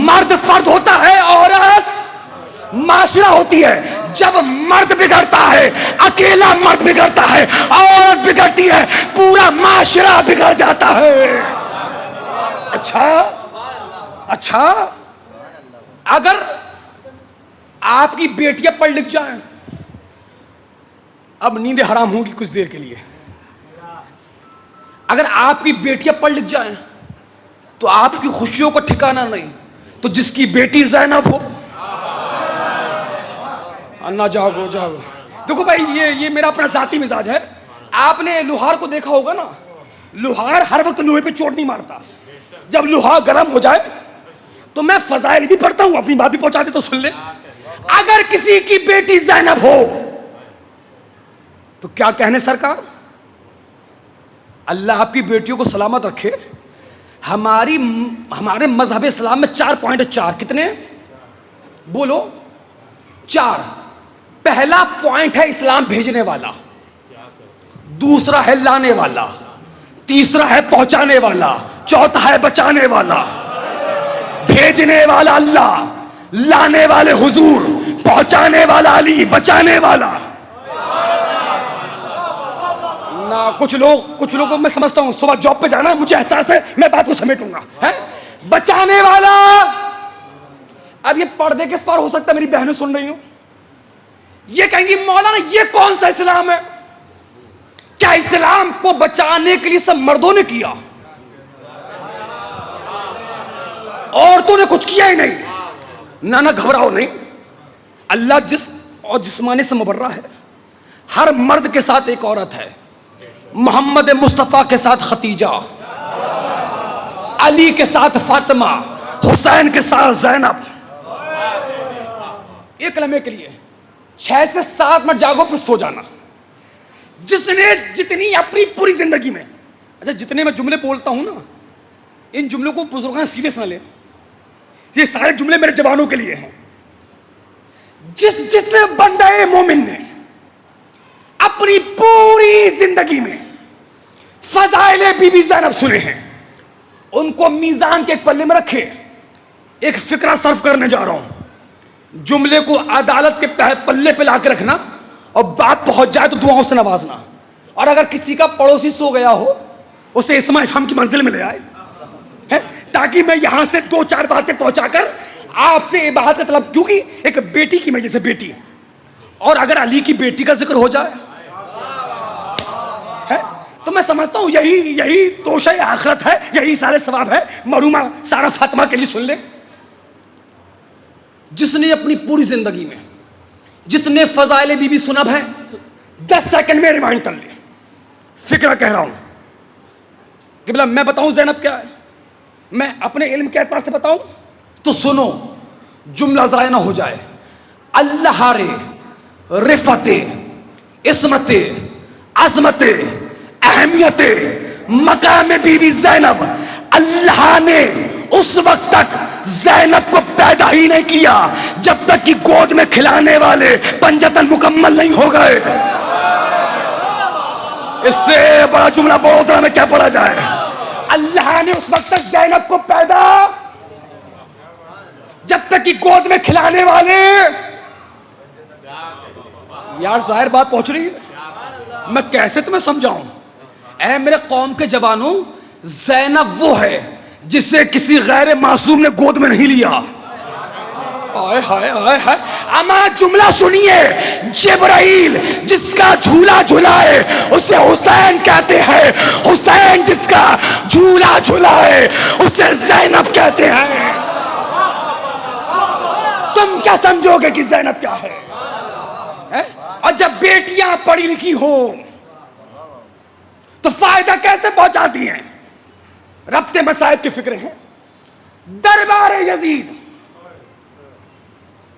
مرد فرد ہوتا ہے, عورت معاشرہ ہوتی ہے. جب مرد بگڑتا ہے, اکیلا مرد بگڑتا ہے, عورت بگڑتی ہے, پورا معاشرہ بگڑ جاتا ہے. اچھا اگر آپ کی بیٹیاں پڑھ لکھ جائیں, اب نیندیں حرام ہوں گی کچھ دیر کے لیے. اگر آپ کی بیٹیاں پڑھ لکھ جائیں تو آپ کی خوشیوں کا ٹھکانہ نہیں. تو جس کی بیٹی زینب ہو, اللہ جاگو. دیکھو بھائی, یہ میرا اپنا ذاتی مزاج ہے. آپ نے لوہار کو دیکھا ہوگا نا, لوہار ہر وقت لوہے پہ چوٹ نہیں مارتا. جب لوہا گرم ہو جائے تو میں فضائل بھی پڑھتا ہوں, اپنی بات بھی پہنچا دے تو سن لے. اگر کسی کی بیٹی زینب ہو تو کیا کہنے سرکار, اللہ آپ کی بیٹیوں کو سلامت رکھے. ہمارے مذہب اسلام میں 4 پوائنٹ ہے. 4 کتنے بولو؟ 4. پہلا پوائنٹ ہے اسلام بھیجنے والا, دوسرا ہے لانے والا, تیسرا ہے پہنچانے والا, چوتھا ہے بچانے والا. بھیجنے والا اللہ, لانے والے حضور, پہنچانے والا علی, بچانے والا نہ. کچھ لوگوں میں سمجھتا ہوں صبح جاب پہ جانا ہے, مجھے احساس ہے, میں بات کو سمیٹوں گا. بچانے والا. اب یہ پردے کس پار ہو سکتا ہے, میری بہنیں سن رہی ہوں, یہ کہیں گی مولانا یہ کون سا اسلام ہے؟ کیا اسلام کو بچانے کے لیے سب مردوں نے کیا, عورتوں نے کچھ کیا ہی نہیں؟ نہ گھبراؤ نہیں. اللہ جسمانی سے مبرہ ہے. ہر مرد کے ساتھ ایک عورت ہے. محمد مصطفیٰ کے ساتھ ختیجہ, علی کے ساتھ فاطمہ, حسین کے ساتھ زینب. ایک لمحے کے لیے 6 سے 7 منٹ جاگو پھر سو جانا. جس نے جتنی اپنی پوری زندگی میں, اچھا جتنے میں جملے بولتا ہوں نا, ان جملوں کو بزرگان سیریس نہ لیں, یہ سارے جملے میرے جوانوں کے لیے ہیں. جس بندے مومن نے اپنی پوری زندگی میں فضائل بی بی زینب سنے ہیں, ان کو میزان کے ایک پلے میں رکھے. ایک فکرہ صرف کرنے جا رہا ہوں, جملے کو عدالت کے پلے پہ لا کے رکھنا, اور بات پہنچ جائے تو دعاؤں سے نوازنا, اور اگر کسی کا پڑوسی سو گیا ہو اسے اسماء افہام کی منزل میں لے آئے, تاکہ میں یہاں سے 2-4 باتیں پہنچا کر آپ سے عبادت کا طلب, کیونکہ ایک بیٹی کی وجہ سے بیٹی, اور اگر علی کی بیٹی کا ذکر ہو جائے تو میں سمجھتا ہوں یہی توشہ آخرت ہے, یہی سارے ثواب ہے. مرحومہ سارہ فاطمہ کے لیے سن لیں, جس نے اپنی پوری زندگی میں جتنے فضائل بی بی سنب ہیں 10 سیکنڈ میں ریمائنڈ کر لیں. فکرہ کہہ رہا ہوں کہ بلا میں بتاؤں زینب کیا ہے, میں اپنے علم کے اعتبار سے بتاؤں تو سنو, جملہ ضائع نہ ہو جائے. اللہ رے رفت عصمت عظمت اہمیت مقام بی بی زینب, اللہ نے اس وقت تک زینب کو پیدا ہی نہیں کیا جب تک کہ گود میں کھلانے والے پنجتن مکمل نہیں ہو گئے. اس سے بڑا جملہ بڑودرا میں کیا پڑھا جائے. اللہ نے اس وقت تک زینب کو پیدا جب تک کہ گود میں کھلانے والے, یار ظاہر بات پہنچ رہی ہے, میں کیسے تمہیں سمجھاؤں. اے میرے قوم کے جوانوں, زینب وہ ہے جسے کسی غیر معصوم نے گود میں نہیں لیا. آئے ہائے آئے ہائے, اما جملہ سنیے, جبرائیل جس کا جھولا جھلائے اسے حسین کہتے ہیں, حسین جس کا جھولا جھلائے اسے زینب کہتے ہیں. تم کیا سمجھو گے کہ زینب کیا ہے؟ اور جب بیٹیاں پڑھی لکھی ہوں تو فائدہ کیسے پہنچاتی ہیں؟ ربط مصائب کی فکر ہیں. دربار یزید,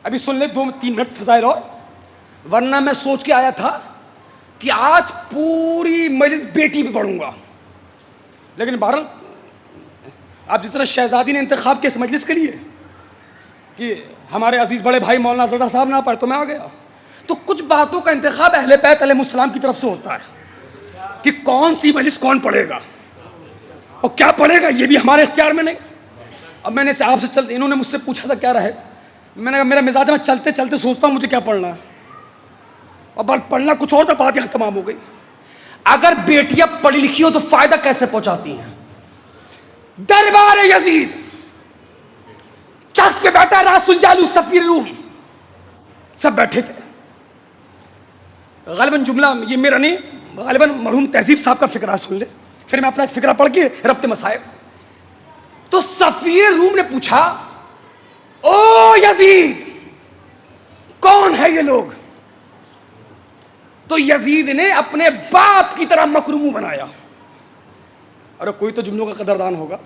ابھی سن لیں 2-3 منٹ فضائل اور, ورنہ میں سوچ کے آیا تھا کہ آج پوری مجلس بیٹی پہ پڑھوں گا, لیکن بہرحال آپ جس طرح شہزادی نے انتخاب کیا اس مجلس کے لیے کہ ہمارے عزیز بڑے بھائی مولانا ظفر صاحب نہ پڑھے تو میں آ گیا, تو کچھ باتوں کا انتخاب اہل بیت علیہ السلام کی طرف سے ہوتا ہے کہ کون سی مجلس کون پڑھے گا اور کیا پڑھے گا, یہ بھی ہمارے اختیار میں نہیں. اب میں نے آپ سے چلتے, انہوں نے مجھ سے پوچھا تھا کیا رہے, میں نے کہا میرا مزاج میں چلتے چلتے سوچتا ہوں مجھے کیا پڑھنا ہے, اور بات پڑھنا کچھ اور تھا, بات یہاں تمام ہو گئی. اگر بیٹیاں پڑھی لکھی ہو تو فائدہ کیسے پہنچاتی ہیں؟ دربار یزید, تخت پہ بیٹھا راس الجالو سفیر روم, سب بیٹھے تھے. غالباً جملہ یہ میرا نہیں, غالباً مرحوم تہذیب صاحب کا فکرہ سن لے, پھر میں اپنا ایک فکرہ پڑھ کے ربط مصائب. تو سفیر روم نے پوچھا, او یزید کون ہے یہ لوگ؟ تو یزید نے اپنے باپ کی طرح مکرومو بنایا. ارے کوئی تو جملوں کا قدردان ہوگا.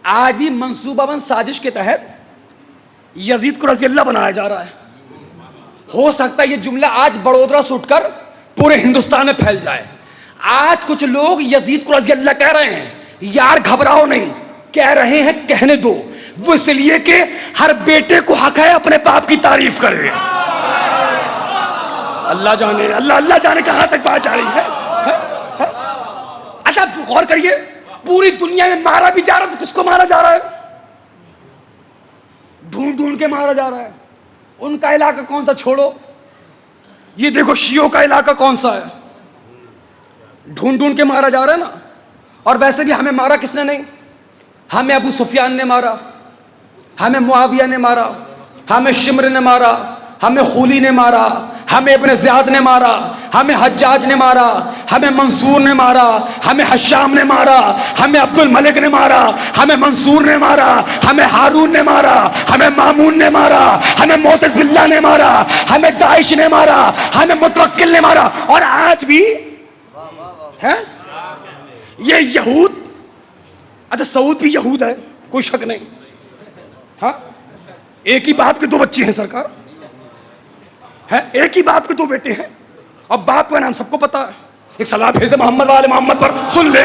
آج بھی منصوبہ بند سازش کے تحت یزید کو رضی اللہ بنایا جا رہا ہے. ہو سکتا ہے یہ جملہ آج بڑودرا سے اٹھ کر پورے ہندوستان میں پھیل جائے. آج کچھ لوگ یزید کو رضی اللہ کہہ رہے ہیں, یار گھبراؤ نہیں, کہہ رہے ہیں کہنے دو, وہ اس لیے کہ ہر بیٹے کو حق ہے اپنے باپ کی تعریف کرے. اللہ جانے, اللہ جانے کہاں تک بات جا رہی ہے. اچھا غور کریے, پوری دنیا میں مارا بھی جا رہا ہے, تو کس کو مارا جا رہا ہے؟ ڈھونڈ ڈھونڈ کے مارا جا رہا ہے. ان کا علاقہ کون سا چھوڑو, یہ دیکھو شیعوں کا علاقہ کون سا ہے, ڈھونڈ ڈھونڈ کے مارا جا رہا ہے نا. اور ویسے بھی ہمیں مارا کس نے نہیں, ہمیں ابو سفیان نے مارا, ہمیں معاویہ نے مارا, ہمیں شمر نے مارا, ہمیں خولی نے مارا, ہمیں ابن زیاد نے مارا, ہمیں حجاج نے مارا, ہمیں منصور نے مارا, ہمیں حشام نے مارا, ہمیں عبد الملک نے مارا, ہمیں منصور نے مارا, ہمیں ہارون نے مارا, ہمیں مامون نے مارا, ہمیں معتز باللہ نے مارا, ہمیں داعش نے مارا, ہمیں متوکل نے مارا. اور آج بھی ہے یہ یہود. اچھا سعود بھی یہود ہے, کوئی شک نہیں. ہاں ایک ہی باپ کے 2 بچے ہیں سرکار, ہے ایک ہی باپ کے 2 بیٹے ہیں, اور باپ کا نام سب کو پتا ہے. ایک صلاح بھیجے محمد والے محمد پر, سن لیں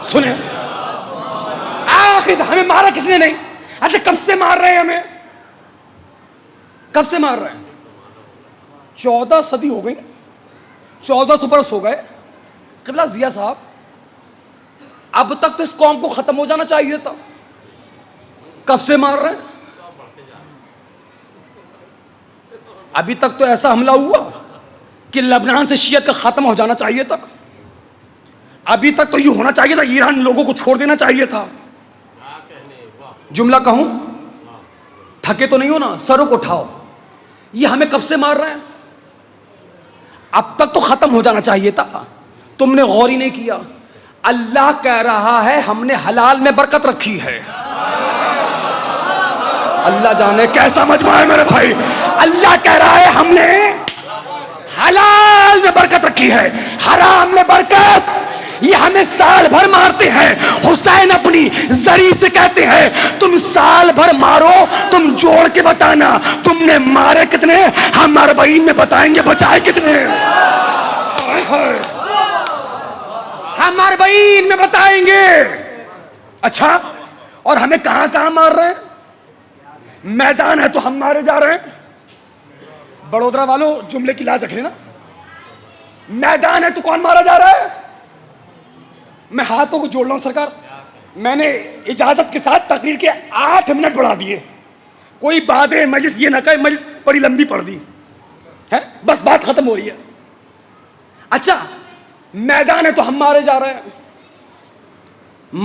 سنیں. آخر ہمیں مارا کس نے نہیں. اچھا کب سے مار رہے ہیں ہمیں, کب سے مار رہے ہیں؟ 14 صدی ہو گئی, 1400 برس ہو گئے. قبلہ ضیاء صاحب اب تک تو اس قوم کو ختم ہو جانا چاہیے تھا، کب سے مار رہے ہیں؟ ابھی تک تو ایسا حملہ ہوا کہ لبنان سے شیعت کا ختم ہو جانا چاہیے تھا، ابھی تک تو یہ ہونا چاہیے تھا ایران لوگوں کو چھوڑ دینا چاہیے تھا. جملہ کہوں تھکے تو نہیں ہو نا، سروں کو اٹھاؤ. یہ ہمیں کب سے مار رہے ہیں؟ اب تک تو ختم ہو جانا چاہیے تھا. تم نے غور ہی نہیں کیا. اللہ کہہ رہا ہے ہم نے حلال میں برکت رکھی ہے. اللہ جانے کیسا مجمع ہے میرے بھائی. اللہ کہہ رہا ہے ہم نے حلال میں برکت رکھی ہے، حرام میں برکت. یہ ہمیں سال بھر مارتے ہیں. حسین اپنی زری سے کہتے ہیں تم سال بھر مارو، تم جوڑ کے بتانا تم نے مارے کتنے، ہم 40 میں بتائیں گے بچائے کتنے. ہم 40 میں بتائیں گے. اچھا اور ہمیں کہاں کہاں مار رہے ہیں؟ میدان ہے تو ہم مارے جا رہے ہیں. بڑودرا والوں جملے کی لاج رکھ لینا. میدان ہے تو کون مارا جا رہا ہے؟ میں ہاتھوں کو جوڑ رہا ہوں سرکار، میں نے اجازت کے ساتھ تقریر کے 8 منٹ بڑھا دیے. کوئی بات ہے مجلس یہ نہ کہے مجلس بڑی لمبی پڑ دی ہے، بس بات ختم ہو رہی ہے. اچھا میدان ہے تو ہم مارے جا رہے ہیں،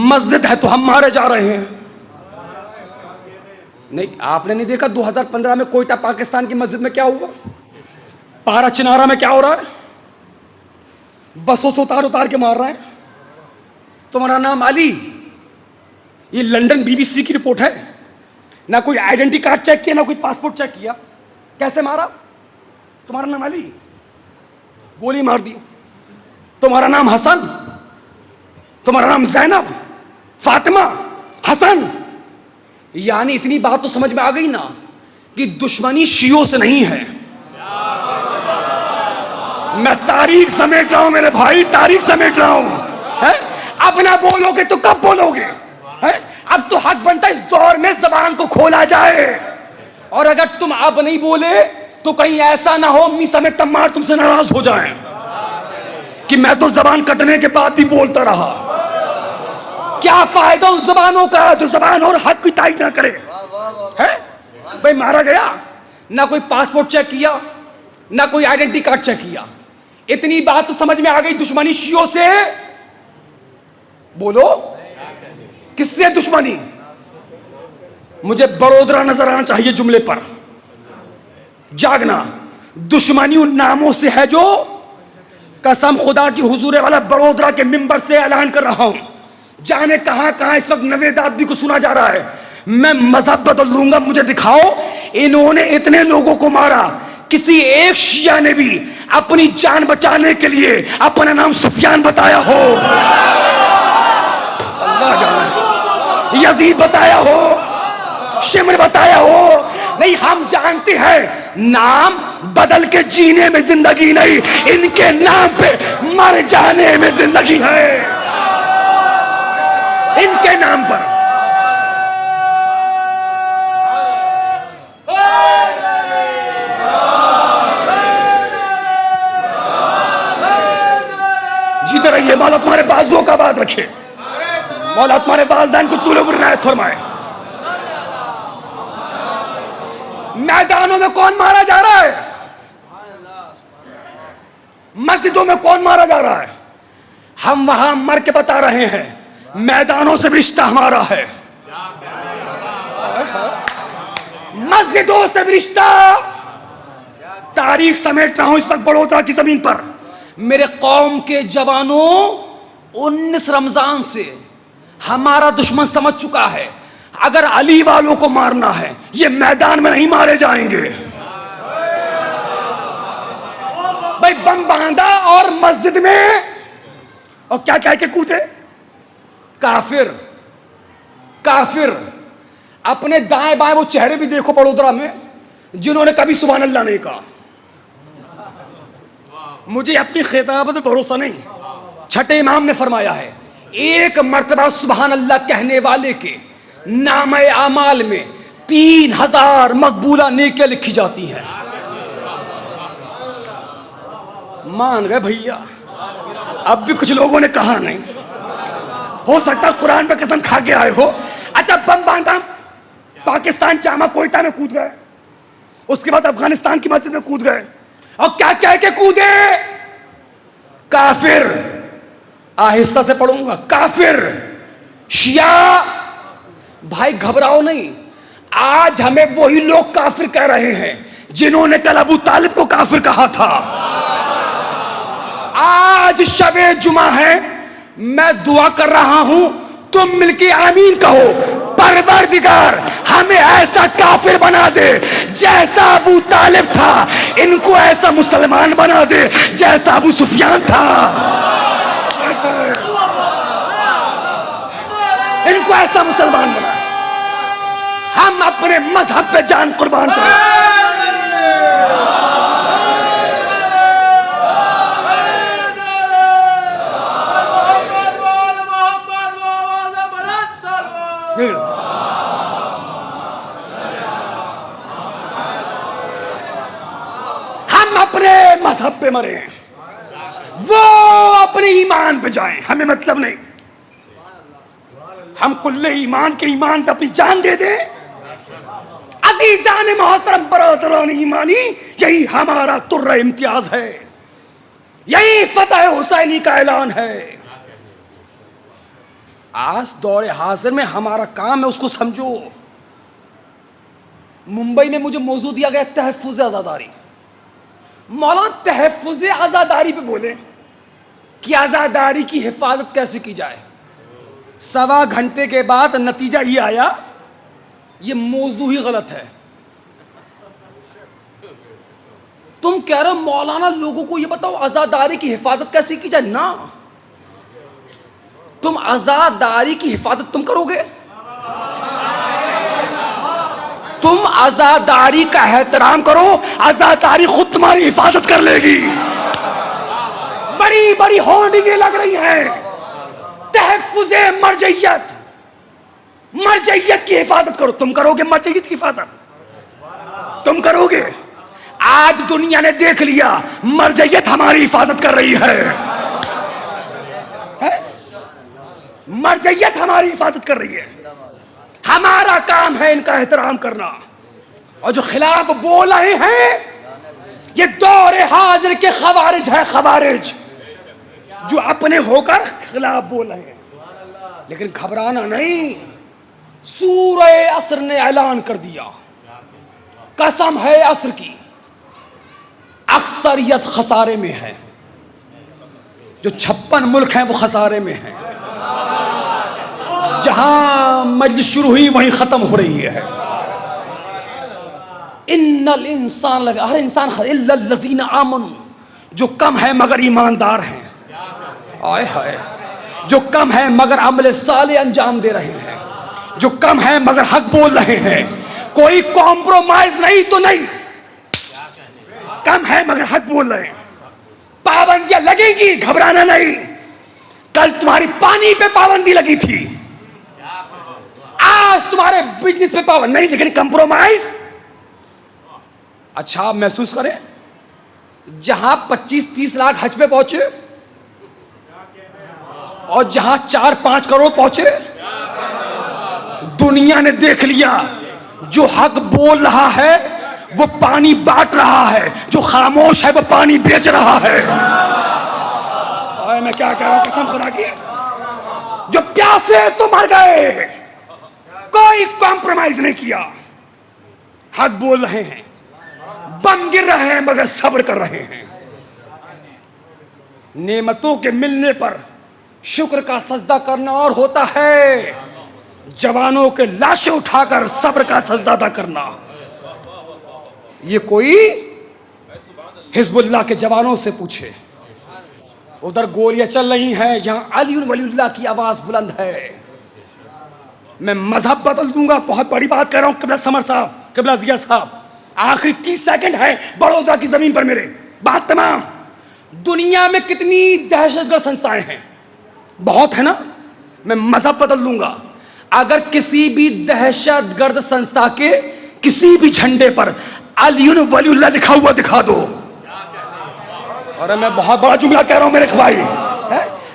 مسجد ہے تو ہم مارے جا رہے ہیں. نہیں آپ نے نہیں دیکھا 2015 میں کوئٹہ پاکستان کی مسجد میں کیا ہوا؟ پارا چنارا میں کیا ہو رہا ہے؟ بسوں سے اتار کے مار رہے ہیں. تمہارا نام علی، یہ لنڈن BBC کی رپورٹ ہے. نہ کوئی آئیڈینٹی کارڈ چیک کیا، نہ کوئی پاسپورٹ چیک کیا، کیسے مارا؟ تمہارا نام علی، گولی مار دی. تمہارا نام حسن، تمہارا نام زینب، فاطمہ، حسن. یعنی اتنی بات تو سمجھ میں آ گئی نا کہ دشمنی شیعوں سے نہیں ہے. میں تاریخ سمیٹ رہا ہوں میرے بھائی، تاریخ سمیٹ رہا ہوں. اب نہ بولو گے تو کب بولو گے؟ اب تو حق بنتا ہے اس دور میں زبان کو کھولا جائے. اور اگر تم اب نہیں بولے تو کہیں ایسا نہ ہو امی سمیت تمار تم سے ناراض ہو جائیں کہ میں تو زبان کٹنے کے بعد بھی بولتا رہا. کیا فائدہ اس زبانوں کا جو زبان اور حق کی تائید نہ کرے؟ بھائی مارا گیا، نہ کوئی پاسپورٹ چیک کیا، نہ کوئی آئیڈینٹی کارڈ چیک کیا. اتنی بات تو سمجھ میں آ گئی دشمنی شیعوں سے. بولو کس سے دشمنی؟ مجھے بڑودرا نظر آنا چاہیے جملے پر. جاگنا دشمنی ان ناموں سے ہے جو قسم خدا کی حضور والا بڑودرا کے ممبر سے اعلان کر رہا ہوں. جانے کہاں کہاں اس وقت نوید آبدی کو سنا جا رہا ہے. میں مذہب بدل دوں گا، مجھے دکھاؤ انہوں نے اتنے لوگوں کو مارا. کسی ایک شیعہ نے بھی اپنی جان بچانے کے لیے اپنا نام سفیان بتایا ہو؟ اللہ جانے. یزید بتایا ہو؟ شمر بتایا ہو؟ نہیں. ہم جانتے ہیں نام بدل کے جینے میں زندگی نہیں، ان کے نام پہ مر جانے میں زندگی ہے. ان کے نام پر جیتے رہیے. مولا تمہارے بازوؤں کا بات رکھے، مولا تمہارے والدین کو طول عمر عنایت فرمائے. میدانوں میں کون مارا جا رہا ہے؟ مسجدوں میں کون مارا جا رہا ہے؟ ہم وہاں مر کے بتا رہے ہیں میدانوں سے بھی رشتہ ہمارا ہے، مسجدوں سے بھی رشتہ. تاریخ سمیٹ رہا ہوں اس وقت بڑودرا کی زمین پر. میرے قوم کے جوانوں 19 رمضان سے ہمارا دشمن سمجھ چکا ہے اگر علی والوں کو مارنا ہے یہ میدان میں نہیں مارے جائیں گے. بھائی بم باندھا اور مسجد میں اور کیا کہہ کے کودے. کافر کافر. اپنے دائیں بائیں وہ چہرے بھی دیکھو بڑودرا میں جنہوں نے کبھی سبحان اللہ نہیں کہا. مجھے اپنی خطابت پہ بھروسہ نہیں. چھٹے امام نے فرمایا ہے ایک مرتبہ سبحان اللہ کہنے والے کے نامہ اعمال میں 3000 مقبولہ نیکیاں لکھی جاتی ہیں. مان گئے بھیا. اب بھی کچھ لوگوں نے کہا نہیں. ہو سکتا ہے قرآن پہ قسم کھا کے آئے ہو. اچھا بم باندھا, پاکستان جامع کوئٹہ میں کود گئے, اس کے بعد افغانستان کی مسجد میں کود گئے, اور کیا کہہ کے کودے؟ کافر. آہستہ سے پڑھوں گا, کافر, شیعہ. بھائی گھبراؤ نہیں, آج ہمیں وہی لوگ کافر کہہ رہے ہیں جنہوں نے کل ابو طالب کو کافر کہا تھا. آج شب جمعہ ہے, میں دعا کر رہا ہوں, تم مل کے آمین کہو, پروردگار ہمیں ایسا کافر بنا دے جیسا ابو طالب تھا, ان کو ایسا مسلمان بنا دے جیسا ابو سفیان تھا, ان کو ایسا مسلمان بنا. ہم اپنے مذہب پہ جان قربان کریں. ہم اپنے مذہب پہ مرے, وہ اپنے ایمان پہ جائیں, ہمیں مطلب نہیں. ہم کل ایمان کے ایمان پہ اپنی جان دے دیں. عزیزان محترم برادران ایمانی, یہی ہمارا تر امتیاز ہے, یہی فتح حسینی کا اعلان ہے. آج دور حاضر میں ہمارا کام ہے اس کو سمجھو. ممبئی میں مجھے موضوع دیا گیا تحفظ آزاداری. مولانا تحفظ آزاداری پہ بولے کہ آزاداری کی حفاظت کیسے کی جائے. 1.25 گھنٹے کے بعد نتیجہ یہ آیا, یہ موضوع ہی غلط ہے. تم کہہ رہے ہو مولانا لوگوں کو یہ بتاؤ آزاداری کی حفاظت کیسے کی جائے. نا, تم آزاداری کی حفاظت تم کرو گے, تم آزاداری کا احترام کرو, آزاداری خود تمہاری حفاظت کر لے گی. بڑی بڑی ہورڈنگیں لگ رہی ہیں, تحفظ مرجعیت, مرجعیت کی حفاظت کرو. تم کرو گے مرجعیت کی حفاظت؟ تم کرو گے؟ آج دنیا نے دیکھ لیا مرجعیت ہماری حفاظت کر رہی ہے, مرجعیت ہماری حفاظت کر رہی ہے. ہمارا کام ہے ان کا احترام کرنا. اور جو خلاف بول رہے ہیں یہ دور حاضر کے خوارج ہیں, خوارج جو اپنے ہو کر خلاف بول رہے ہیں. لیکن گھبرانا نہیں, سورہ عصر نے اعلان کر دیا, قسم ہے عصر کی, اکثریت خسارے میں ہے. جو 56 ملک ہیں وہ خسارے میں ہیں. جہاں مجلس شروع ہوئی وہیں ختم ہو رہی ہے. ان الانسان لگا, ہر انسان الا الذین آمنوا, جو کم ہے مگر ایماندار ہیں. آئے ہائے, جو کم ہے مگر عمل صالح انجام دے رہے ہیں, جو کم ہے مگر حق بول رہے ہیں. کوئی کمپرومائز نہیں تو نہیں, کم ہے مگر حق بول رہے ہیں. پابندیاں لگیں گی, گھبرانا نہیں. کل تمہاری پانی پہ پابندی لگی تھی, آج تمہارے بزنس پہ پابند نہیں, لیکن کمپرومائز. اچھا آپ محسوس کریں, جہاں 25-30 لاکھ حج پہ پہنچے اور جہاں 4-5 کروڑ پہنچے, دنیا نے دیکھ لیا جو حق بول رہا ہے وہ پانی بانٹ رہا ہے, جو خاموش ہے وہ پانی بیچ رہا ہے. میں کیا کہہ رہا ہوں قسم خدا کی, جو پیاسے تو مر گئے, کوئی کمپرومائز نہیں کیا, حق بول رہے ہیں, بم گر رہے ہیں مگر صبر کر رہے ہیں. نعمتوں کے ملنے پر شکر کا سجدہ کرنا اور ہوتا ہے جوانوں کے لاشیں اٹھا کر صبر کا سجدہ ادا کرنا. یہ کوئی حزب اللہ کے جوانوں سے پوچھے, ادھر گولیاں چل رہی ہیں, یہاں علی ولی اللہ کی آواز بلند ہے. میں مذہب بدل دوں گا, بہت بڑی بات کہہ رہا ہوں. قبلہ سمر صاحب, قبلہ ضیاء صاحب, آخری 30 سیکنڈ ہے بڑودہ کی زمین پر میرے, بات تمام. دنیا میں کتنی دہشت گرد سنستھائیں ہیں, بہت ہے نا. میں مذہب بدل دوں گا, اگر کسی بھی دہشت گرد سنستھا کے کسی بھی جھنڈے پر علی ولی اللہ لکھا ہوا دکھا دو. اور میں بہت بڑا جملہ کہہ رہا ہوں میرے بھائی,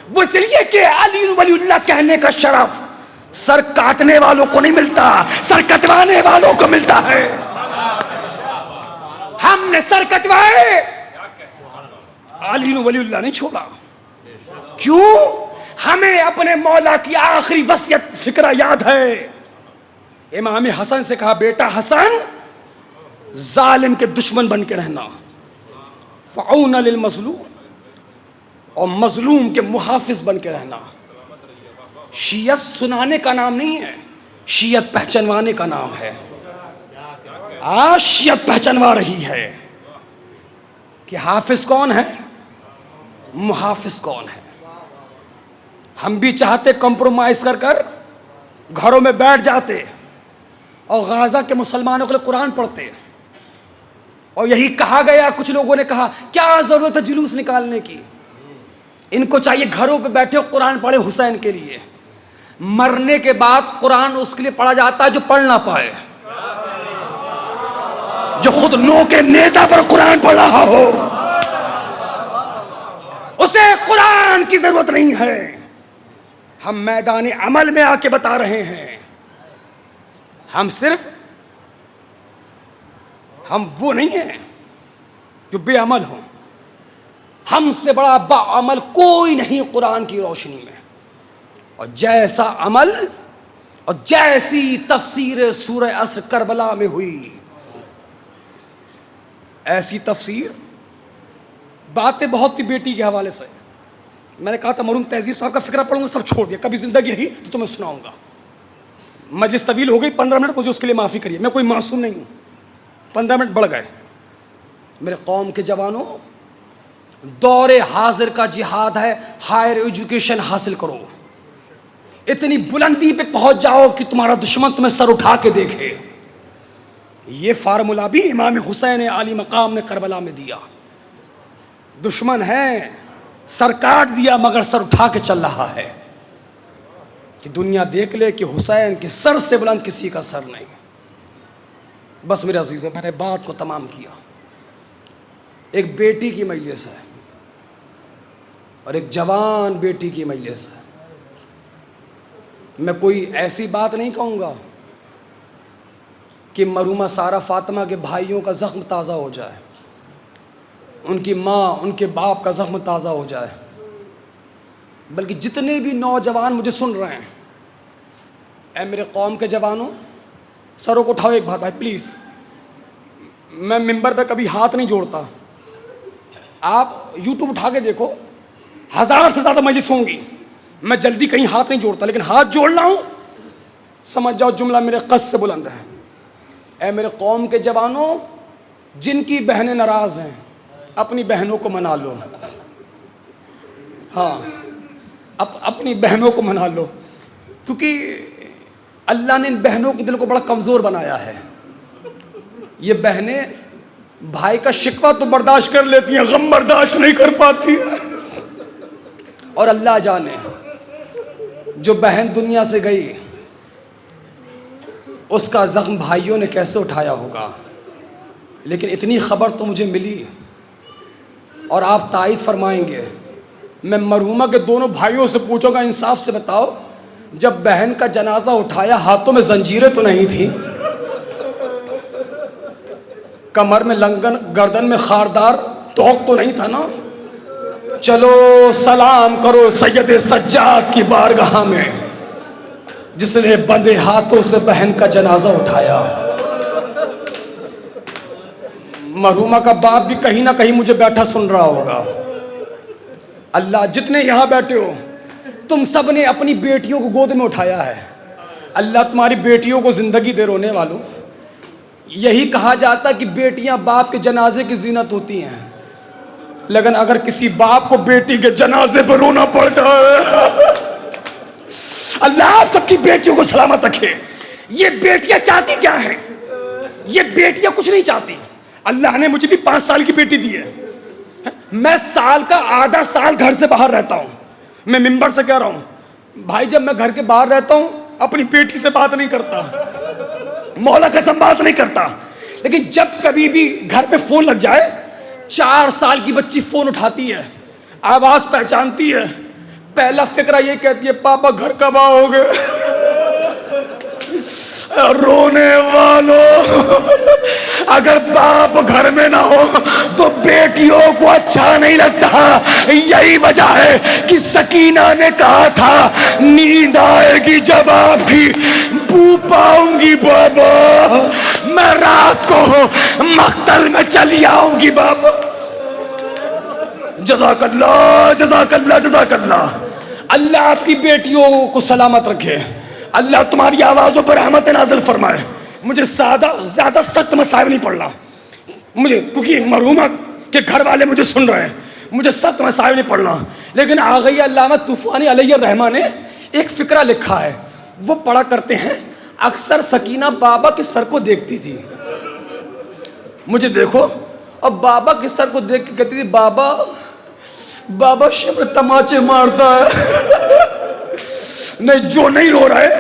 وہ اس لیے کہ علی ولی اللہ کہنے کا شرف سر کاٹنے والوں کو نہیں ملتا، سر کٹوانے والوں کو ملتا ہے. ہم نے سر کٹوائے، علی ولی اللہ نہیں چھوڑا. کیوں؟ ہمیں اپنے مولا کی آخری وصیت فکرہ یاد ہے. امام حسن سے کہا بیٹا حسن ظالم کے دشمن بن کے رہنا، فعون للمظلوم، اور مظلوم کے محافظ بن کے رہنا. شیعت سنانے کا نام نہیں ہے، شیعت پہچانوانے کا نام ہے. آج شیعت پہچانوا رہی ہے کہ حافظ کون ہے، محافظ کون ہے. ہم بھی چاہتے کمپرومائز کر کر گھروں میں بیٹھ جاتے اور غازہ کے مسلمانوں کے لیے قرآن پڑھتے. اور یہی کہا گیا، کچھ لوگوں نے کہا کیا ضرورت ہے جلوس نکالنے کی، ان کو چاہیے گھروں پہ بیٹھے قرآن پڑھے حسین کے لیے. مرنے کے بعد قرآن اس کے لیے پڑھا جاتا ہے جو پڑھ نہ پائے، جو خود نو کے نیزہ پر قرآن پڑھ رہا ہو اسے قرآن کی ضرورت نہیں ہے. ہم میدان عمل میں آ کے بتا رہے ہیں، ہم وہ نہیں ہیں جو بے عمل ہوں. ہم سے بڑا با عمل کوئی نہیں قرآن کی روشنی میں. اور جیسا عمل اور جیسی تفسیر سورہ عصر کربلا میں ہوئی، ایسی تفسیر. باتیں بہت تھی بیٹی کے حوالے سے. میں نے کہا تھا مرحوم تہذیب صاحب کا فکرہ پڑھوں گا، سب چھوڑ دیا. کبھی زندگی رہی تو تمہیں سناؤں گا. مجلس طویل ہو گئی، 15 منٹ، مجھے اس کے لیے معافی کریے. میں کوئی معصوم نہیں ہوں. 15 منٹ بڑھ گئے. میرے قوم کے جوانوں، دور حاضر کا جہاد ہے ہائر ایجوکیشن حاصل کرو. اتنی بلندی پہ پہنچ جاؤ کہ تمہارا دشمن تمہیں سر اٹھا کے دیکھے. یہ فارمولا بھی امام حسین علی مقام نے کربلا میں دیا. دشمن ہے، سر کاٹ دیا مگر سر اٹھا کے چل رہا ہے، کہ دنیا دیکھ لے کہ حسین کے سر سے بلند کسی کا سر نہیں. بس میرے عزیزوں، میں نے بات کو تمام کیا. ایک بیٹی کی مجلس ہے اور ایک جوان بیٹی کی مجلس ہے. میں کوئی ایسی بات نہیں کہوں گا کہ مرحومہ سارہ فاطمہ کے بھائیوں کا زخم تازہ ہو جائے، ان کی ماں ان کے باپ کا زخم تازہ ہو جائے، بلکہ جتنے بھی نوجوان مجھے سن رہے ہیں، اے میرے قوم کے جوانوں، سروں کو اٹھاؤ ایک بار بھائی پلیز. میں ممبر پہ کبھی ہاتھ نہیں جوڑتا. آپ یوٹیوب اٹھا کے دیکھو، 1000 سے زیادہ مجلس ہوں گی، میں جلدی کہیں ہاتھ نہیں جوڑتا، لیکن ہاتھ جوڑ رہا ہوں سمجھ جاؤ جملہ میرے قص سے بلند ہے. اے میرے قوم کے جوانوں، جن کی بہنیں ناراض ہیں اپنی بہنوں کو منا لو. ہاں، اپنی بہنوں کو منا لو، کیونکہ اللہ نے ان بہنوں کے دل کو بڑا کمزور بنایا ہے. یہ بہنیں بھائی کا شکوہ تو برداشت کر لیتی ہیں، غم برداشت نہیں کر پاتی. اور اللہ جانے جو بہن دنیا سے گئی اس کا زخم بھائیوں نے کیسے اٹھایا ہوگا. لیکن اتنی خبر تو مجھے ملی اور آپ تائید فرمائیں گے. میں مرحومہ کے دونوں بھائیوں سے پوچھوں گا، انصاف سے بتاؤ، جب بہن کا جنازہ اٹھایا ہاتھوں میں زنجیریں تو نہیں تھیں، کمر میں لنگن، گردن میں خاردار توق تو نہیں تھا نا؟ چلو سلام کرو سید سجاد کی بارگاہ میں جس نے بندے ہاتھوں سے بہن کا جنازہ اٹھایا. مرحومہ کا باپ بھی کہیں نہ کہیں مجھے بیٹھا سن رہا ہوگا. اللہ جتنے یہاں بیٹھے ہو، تم سب نے اپنی بیٹیوں کو گود میں اٹھایا ہے. اللہ تمہاری بیٹیوں کو زندگی دے رونے والوں. یہی کہا جاتا کہ بیٹیاں باپ کے جنازے کی زینت ہوتی ہیں، لیکن اگر کسی باپ کو بیٹی کے جنازے پر رونا پڑ جائے، اللہ آپ سب کی بیٹیوں کو سلامت رکھے. یہ بیٹیاں چاہتی کیا ہیں؟ یہ بیٹیاں کچھ نہیں چاہتی. اللہ نے مجھے بھی 5 سال کی بیٹی دی ہے. میں سال کا آدھا سال گھر سے باہر رہتا ہوں. میں ممبر سے کہہ رہا ہوں بھائی، جب میں گھر کے باہر رہتا ہوں اپنی بیٹی سے بات نہیں کرتا، مولا قسم بات نہیں کرتا. لیکن جب کبھی بھی گھر پہ فون لگ جائے، 4 سال کی بچی فون اٹھاتی ہے، آواز پہچانتی ہے، پہلا فکرہ یہ کہتی ہے پاپا گھر کب آؤ گے؟ رونے والوں، اگر باپ گھر میں نہ ہو تو بیٹیوں کو اچھا نہیں لگتا. یہی وجہ ہے کہ سکینہ نے کہا تھا نیند آئے گی جب آپ کی بو پاؤں گی بابا، میں رات کو مقتل میں چلی آؤں گی بابا. جزاک اللہ جزاک اللہ جزاک اللہ. اللہ آپ کی بیٹیوں کو سلامت رکھے، اللہ تمہاری آوازوں پر رحمت نازل فرمائے. مجھے زیادہ سخت مسائل نہیں پڑھنا مجھے، کیونکہ مرحومہ کے گھر والے مجھے سن رہے ہیں، مجھے سخت مسائل نہیں پڑھنا. لیکن آغائی علامہ طوفانی علیہ الرحمہ نے ایک فقرہ لکھا ہے، وہ پڑھا کرتے ہیں. اکثر سکینہ بابا کے سر کو دیکھتی تھی، مجھے دیکھو، اور بابا کے سر کو دیکھ کے کہتی تھی بابا شمر تماچے مارتا ہے. نہیں، جو نہیں رو رہا ہے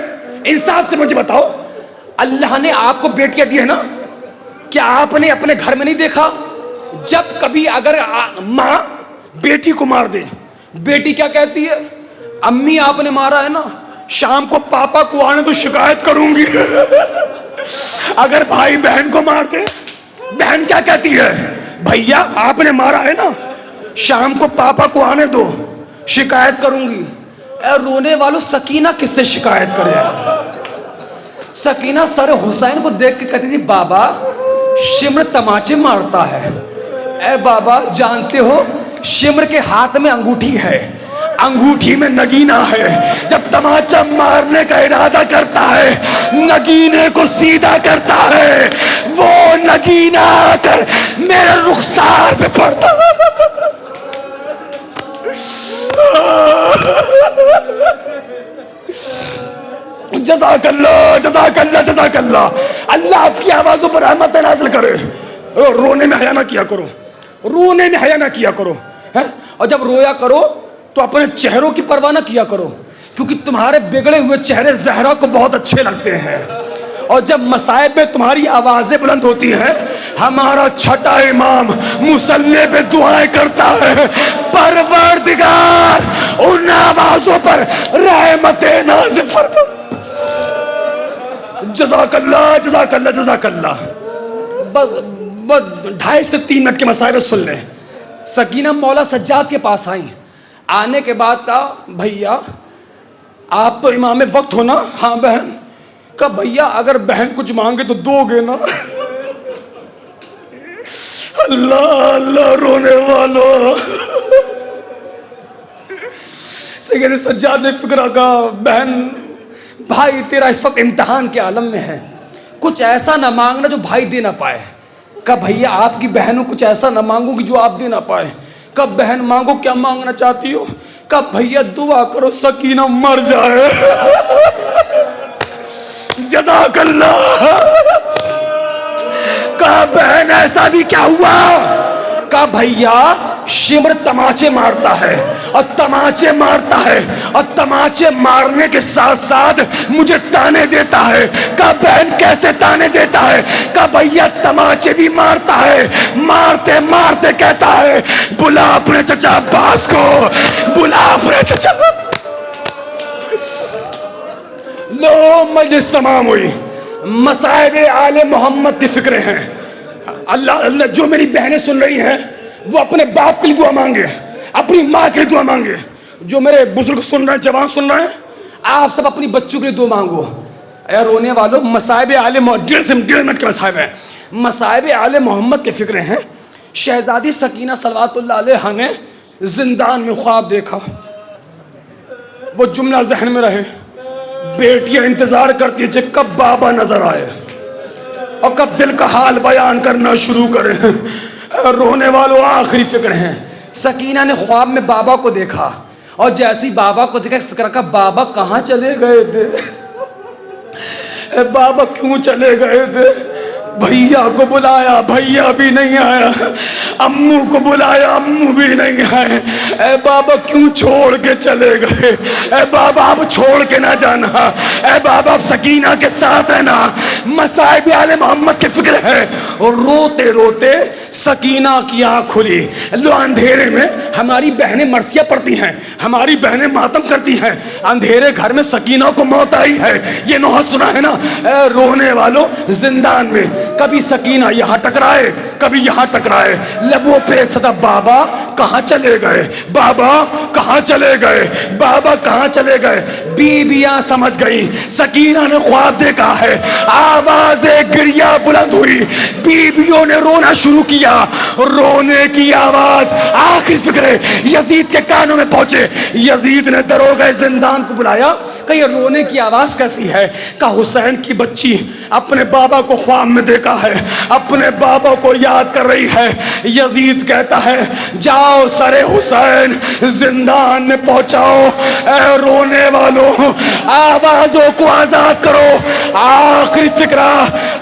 انصاف سے مجھے بتاؤ، اللہ نے آپ کو بیٹیاں دی ہے نا، کیا آپ نے اپنے گھر میں نہیں دیکھا جب کبھی اگر ماں بیٹی کو مار دے، بیٹی کیا کہتی ہے؟ امی آپ نے مارا ہے نا، شام کو پاپا کو آنے تو شکایت کروں گی. اگر بھائی بہن کو مار دے، بہن کیا کہتی ہے؟ بھیا آپ نے مارا ہے نا، شام کو پاپا کو آنے دو، شکایت کروں گی. اے رونے والوں، سکینہ کس سے شکایت کرے؟ سکینہ سر حسین کو دیکھ کے کہتی تھی بابا شمر تماچے مارتا ہے. اے بابا جانتے ہو شمر کے ہاتھ میں انگوٹھی ہے، انگوٹھی میں نگینہ ہے، جب تماچا مارنے کا ارادہ کرتا ہے نگینے کو سیدھا کرتا ہے، وہ نگینہ آ کر میرے رخسار پہ پڑتا. جزاک اللہ جزاک اللہ جزاک اللہ. اللہ آپ کی آوازوں پر رحمت نازل کرے. رونے میں حیا نہ کیا کرو، رونے میں حیا نہ کیا کرو، اور جب رویا کرو تو اپنے چہروں کی پرواہ نہ کیا کرو، کیونکہ تمہارے بگڑے ہوئے چہرے زہرا کو بہت اچھے لگتے ہیں. اور جب مصائب میں تمہاری آوازیں بلند ہوتی ہیں، ہمارا چھٹا امام مصلی پہ دعائیں کرتا ہے پروردگار ان آوازوں پر رحمت نازل فرما. جزاک اللہ جزاک اللہ جزاک اللہ. بس 2.5 سے 3 منٹ کے مسائل سن لیں. سکینہ مولا سجاد کے پاس آئیں، آنے کے بعد کہا بھیا آپ تو امام وقت ہو نا؟ ہاں بہن. کہا بھیا اگر بہن کچھ مانگے تو دو گے نا؟ اللہ اللہ رونے والوں. سید سجاد نے فکرہ کہا بہن بھائی تیرا اس وقت امتحان کے عالم میں ہے، کچھ ایسا نہ مانگنا جو بھائی دے نہ پائے. کہا بھیا آپ کی بہنوں کچھ ایسا نہ مانگو کہ جو آپ دے نہ پائے. کہا بہن مانگو، کیا مانگنا چاہتی ہو؟ کہا بھیا دعا کرو سکینہ مر جائے. جزاک اللہ. کہا بہن ایسا بھی کیا ہوا؟ کہا بھیا شمر تماچے مارتا ہے اور تماچے مارتا ہے اور تماچے مارنے کے ساتھ ساتھ مجھے تانے دیتا ہے. کہا بہن کیسے تانے دیتا ہے؟ کہا بھیا تماچے بھی مارتا ہے، مارتے مارتے کہتا ہے بلا اپنے چچا عباس کو، بلا اپنے چچا. لو مجلس تمام ہوئی. مصائب آل محمد کی فکریں ہیں. اللہ جو میری بہنیں سن رہی ہیں وہ اپنے باپ کے لیے دعا مانگے، اپنی ماں کے لیے دعا مانگے. جو میرے بزرگ سن رہے ہیں، جوان سن رہے ہیں، آپ سب اپنی بچوں کے لیے دعا مانگو. اے رونے والوں، مصائب آل محمد 1.5 منٹ کے مصائب ہیں. مصائب آل محمد کے فکریں ہیں. شہزادی سکینہ صلوات اللہ علیہا نے زندان میں خواب دیکھا. وہ جملہ ذہن میں رہے، بیٹیاں انتظار کرتی ہیں کب بابا نظر آئے اور کب دل کا حال بیان کرنا شروع کریں. رونے والوں آخری فکر ہیں. سکینہ نے خواب میں بابا کو دیکھا اور جیسی بابا کو دیکھا فکر کا بابا کہاں چلے گئے تھے؟ بابا کیوں چلے گئے تھے؟ بھیا کو بلایا، بھیا بھی نہیں آیا. امو کو بلایا، امو بھی نہیں آئے. اے بابا کیوں چھوڑ کے چلے گئے؟ اے بابا اب چھوڑ کے نہ جانا. اے بابا اب سکینہ کے ساتھ رہنا. مصائب آل محمد کی فکر ہے. اور روتے روتے سکینہ کی آنکھ کھلی. لو اندھیرے میں ہماری بہنیں مرثیہ پڑھتی ہیں, ہماری بہنیں ماتم کرتی ہیں, اندھیرے گھر میں سکینہ کو موت آئی ہے. یہ نوحہ سنا ہے نا, اے رونے والوں زندان میں. کبھی سکینہ یہاں ٹکرائے, کبھی یہاں ٹکرائے, لبوں پہ ایک صدا بابا کہاں چلے گئے, بابا کہاں چلے گئے, بابا کہاں چلے گئے. بیویاں سمجھ گئی سکینہ نے خواب دیکھا ہے. آواز گریہ بلند ہوئی, بیویوں نے رونا شروع کیا. رونے کی آواز آخری فکر یزید کے کانوں میں پہنچے. یزید نے دروغہ زندان کو بلایا کہ یہ رونے کی آواز کیسی ہے. کہ حسین کی بچی اپنے بابا کو خواب میں دیکھا ہے, اپنے بابا کو یاد کر رہی ہے. یزید کہتا ہے جاؤ سر حسین زندان میں پہنچاؤ. اے رونے والوں آوازوں کو آزاد کرو. آخری فکرہ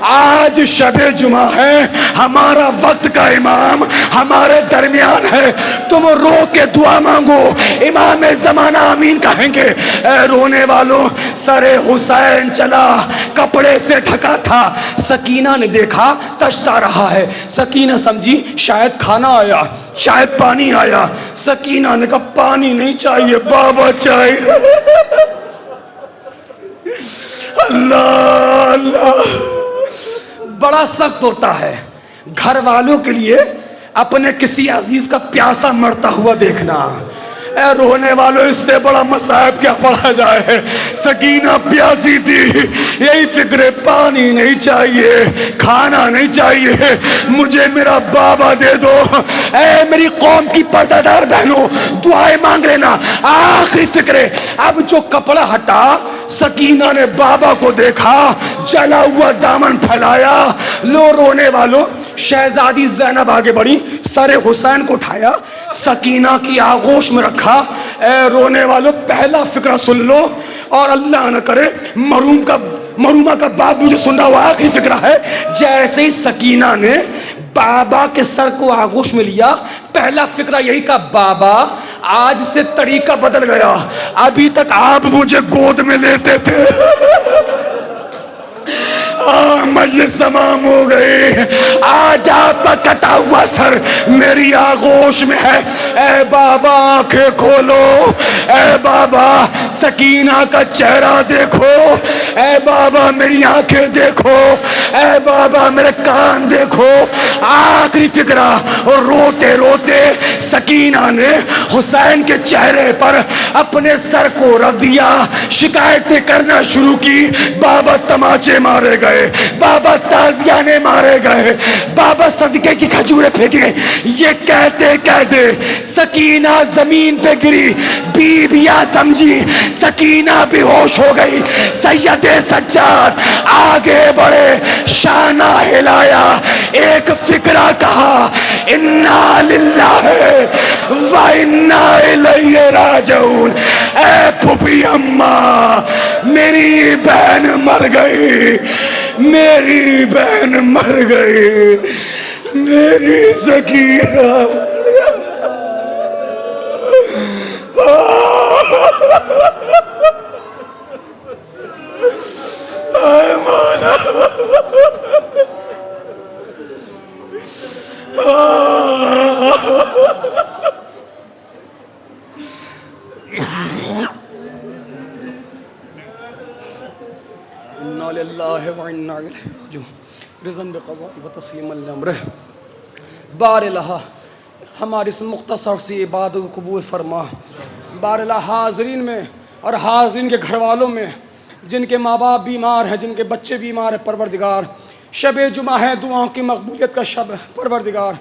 آج شب جمعہ ہے, ہمارا وقت کا امام ہمارے درمیان ہے, تم رو کے دعا مانگو, امام زمانہ آمین کہیں گے. اے رونے والوں سر حسین چلا, کپڑے سے ڈھکا تھا. سکینہ نے دیکھا کشتا رہا ہے. سکینہ سمجھی شاید کھانا آیا, شاید پانی آیا. سکینہ نے کہا پانی نہیں چاہیے, بابا چاہیے. اللہ اللہ, بڑا سخت ہوتا ہے گھر والوں کے لیے اپنے کسی عزیز کا پیاسا مرتا ہوا دیکھنا. اے رونے والوں اس سے بڑا مصائب کیا پڑھا جائے. سکینہ پیاسی تھی, یہی فکر پانی نہیں چاہیے, کھانا نہیں چاہیے, مجھے میرا بابا دے دو. اے میری قوم کی پردہ دار بہنوں دعائیں مانگ لینا. آخری فکر اب جو کپڑا ہٹا سکینہ نے بابا کو دیکھا, جلا ہوا دامن پھیلایا. لو رونے والوں شہزادی زینب آگے بڑھی, سر حسین کو اٹھایا, سکینہ کی آغوش میں رکھا. اے رونے والوں پہلا فکرہ سن لو, اور اللہ نہ کرے مرحومہ کا باپ مجھے سن رہا ہوا. آخری فکرہ ہے جیسے ہی سکینہ نے بابا کے سر کو آغوش میں لیا, پہلا فکرہ یہی کا بابا آج سے طریقہ بدل گیا, ابھی تک آپ مجھے گود میں لیتے تھے, مجلس تمام ہو گئی, آج آپ کا کٹا ہوا سر میری آغوش میں ہے. اے بابا آنکھیں کھولو, اے بابا سکینہ کا چہرہ دیکھو, اے بابا میری آنکھیں دیکھو, اے بابا میرے کان دیکھو. آخری فکرہ, اور روتے روتے سکینہ نے حسین کے چہرے پر اپنے سر کو رکھ دیا, شکایتیں کرنا شروع کی. بابا تماچے مارے گئے, بابا تازیانے مارے گئے, بابا صدقے کی کھجوریں پھینکی گئی. یہ کہتے کہتے سکینہ زمین پہ گری. بیویاں سمجھی سکینہ بے ہوش ہو گئی. سید سجاد آگے بڑھے, شانہ ہلایا, ایک فکرہ کہا انا للہ و انا الیہ راجعون. اے پھوپھی اماں میری بہن مر گئی, میری بہن مر گئی, میری سکینہ مر گئی. مولا انا للہ و انا الیہ راجعون. رضا بقضاء و تسلیما لامرہ. بار الہ ہماری اس مختصر سی عبادت کو قبول فرما. بار الہ حاضرین میں اور حاضرین کے گھر والوں میں جن کے ماں باپ بیمار ہیں, جن کے بچے بیمار ہیں, پروردگار شب جمعہ ہے, دعاؤں کی مقبولیت کا شب, پروردگار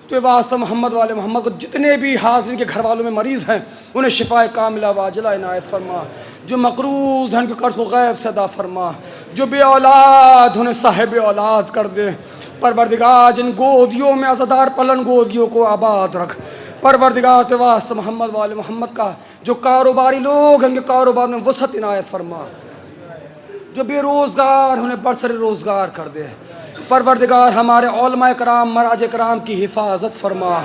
تو واسطہ محمد والے محمد کو جتنے بھی حاضرین کے گھر والوں میں مریض ہیں انہیں شفا کاملہ واجلہ عنایت فرما. جو مقروض ہیں ان کے قرض کو غیب سے ادا فرما. جو بے اولاد انہیں صاحب اولاد کر دے. پروردگار جن گودیوں میں عزادار پلن گودیوں کو آباد رکھ. پروردگار کے واسطہ محمد والے محمد کا جو کاروباری لوگ ہیں ان کے کاروبار میں وسعت عنایت فرما. جو بے روزگار انہیں برسر روزگار کر دے. پروردگار ہمارے علماء کرام مراج کرام کی حفاظت فرما.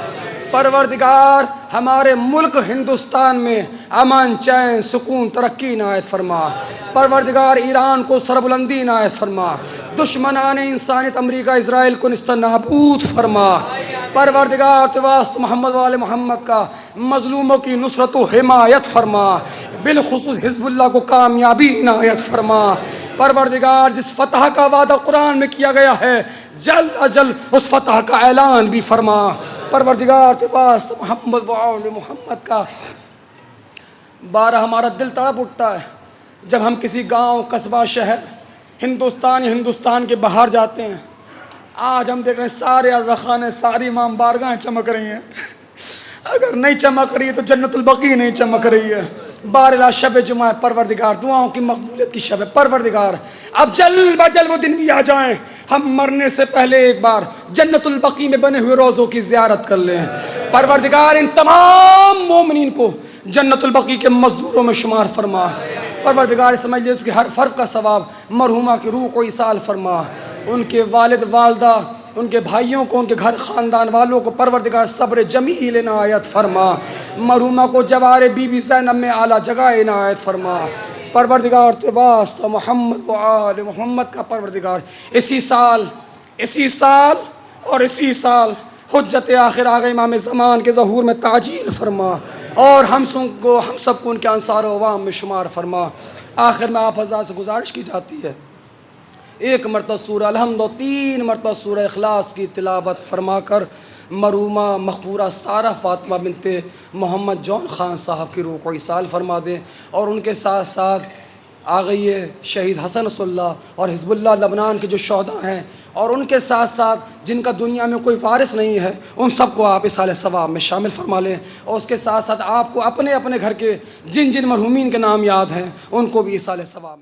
پروردگار ہمارے ملک ہندوستان میں امن، چین، سکون، ترقی عنایت فرما۔ پروردگار ایران کو سربلندی عنایت فرما۔ دشمنان انسانیت امریکہ اسرائیل کو نست نابود فرما۔ پروردگار تو واسطہ محمد وال محمد کا مظلوموں کی نصرت و حمایت فرما۔ بالخصوص حزب اللہ کو کامیابی عنایت فرما۔ پروردگار جس فتح کا وعدہ قرآن میں کیا گیا ہے جلد اجل اس فتح کا اعلان بھی فرما۔ پروردگار کے پاس محمد وآل محمد کا بارہ ہمارا دل تڑپ اٹھتا ہے جب ہم کسی گاؤں، قصبہ، شہر، ہندوستان کے باہر جاتے ہیں۔ آج ہم دیکھ رہے ہیں سارے عزاخانے، ساری امام بارگاہیں چمک رہی ہیں۔ اگر نہیں چمک رہی ہے تو جنت البقیع نہیں چمک رہی ہے۔ بارہا شب جمعہ پروردگار، دعاؤں کی مقبولیت کی شب ہے پروردگار، اب جل بجل وہ دن بھی آ جائیں، ہم مرنے سے پہلے ایک بار جنت البقیع میں بنے ہوئے روضوں کی زیارت کر لیں۔ پروردگار ان تمام مومنین کو جنت البقیع کے مزدوروں میں شمار فرما۔ پروردگار اس مجلس کے ہر فرق کا ثواب مرحومہ کی روح کو ایصال فرما۔ ان کے والد والدہ، ان کے بھائیوں کو، ان کے گھر خاندان والوں کو پروردگار صبر جمیل عنایت فرما۔ مرحومہ کو جوار بی بی زینب میں اعلیٰ جگہ عنایت فرما۔ پروردگار تو واسطہ محمد و آل محمد کا پروردگار اسی سال اور اسی سال حجت آخر آغا امام زمان کے ظہور میں تعجیل فرما، اور ہم سب کو ان کے انصار و عوام میں شمار فرما۔ آخر میں آپ حضرات سے گزارش کی جاتی ہے، ایک مرتبہ سورہ الحمد و 3 مرتبہ سورہ اخلاص کی تلاوت فرما کر مرحومہ مغفورہ سارہ فاطمہ بنت محمد جون خان صاحب کی روح کو ایصال فرما دیں، اور ان کے ساتھ ساتھ آغائی شہید حسن نصر اللہ اور حزب اللہ لبنان کے جو شہداء ہیں، اور ان کے ساتھ ساتھ جن کا دنیا میں کوئی وارث نہیں ہے، ان سب کو آپ ایصال ثواب میں شامل فرما لیں، اور اس کے ساتھ ساتھ آپ کو اپنے اپنے گھر کے جن مرحومین کے نام یاد ہیں ان کو بھی ایصال ثواب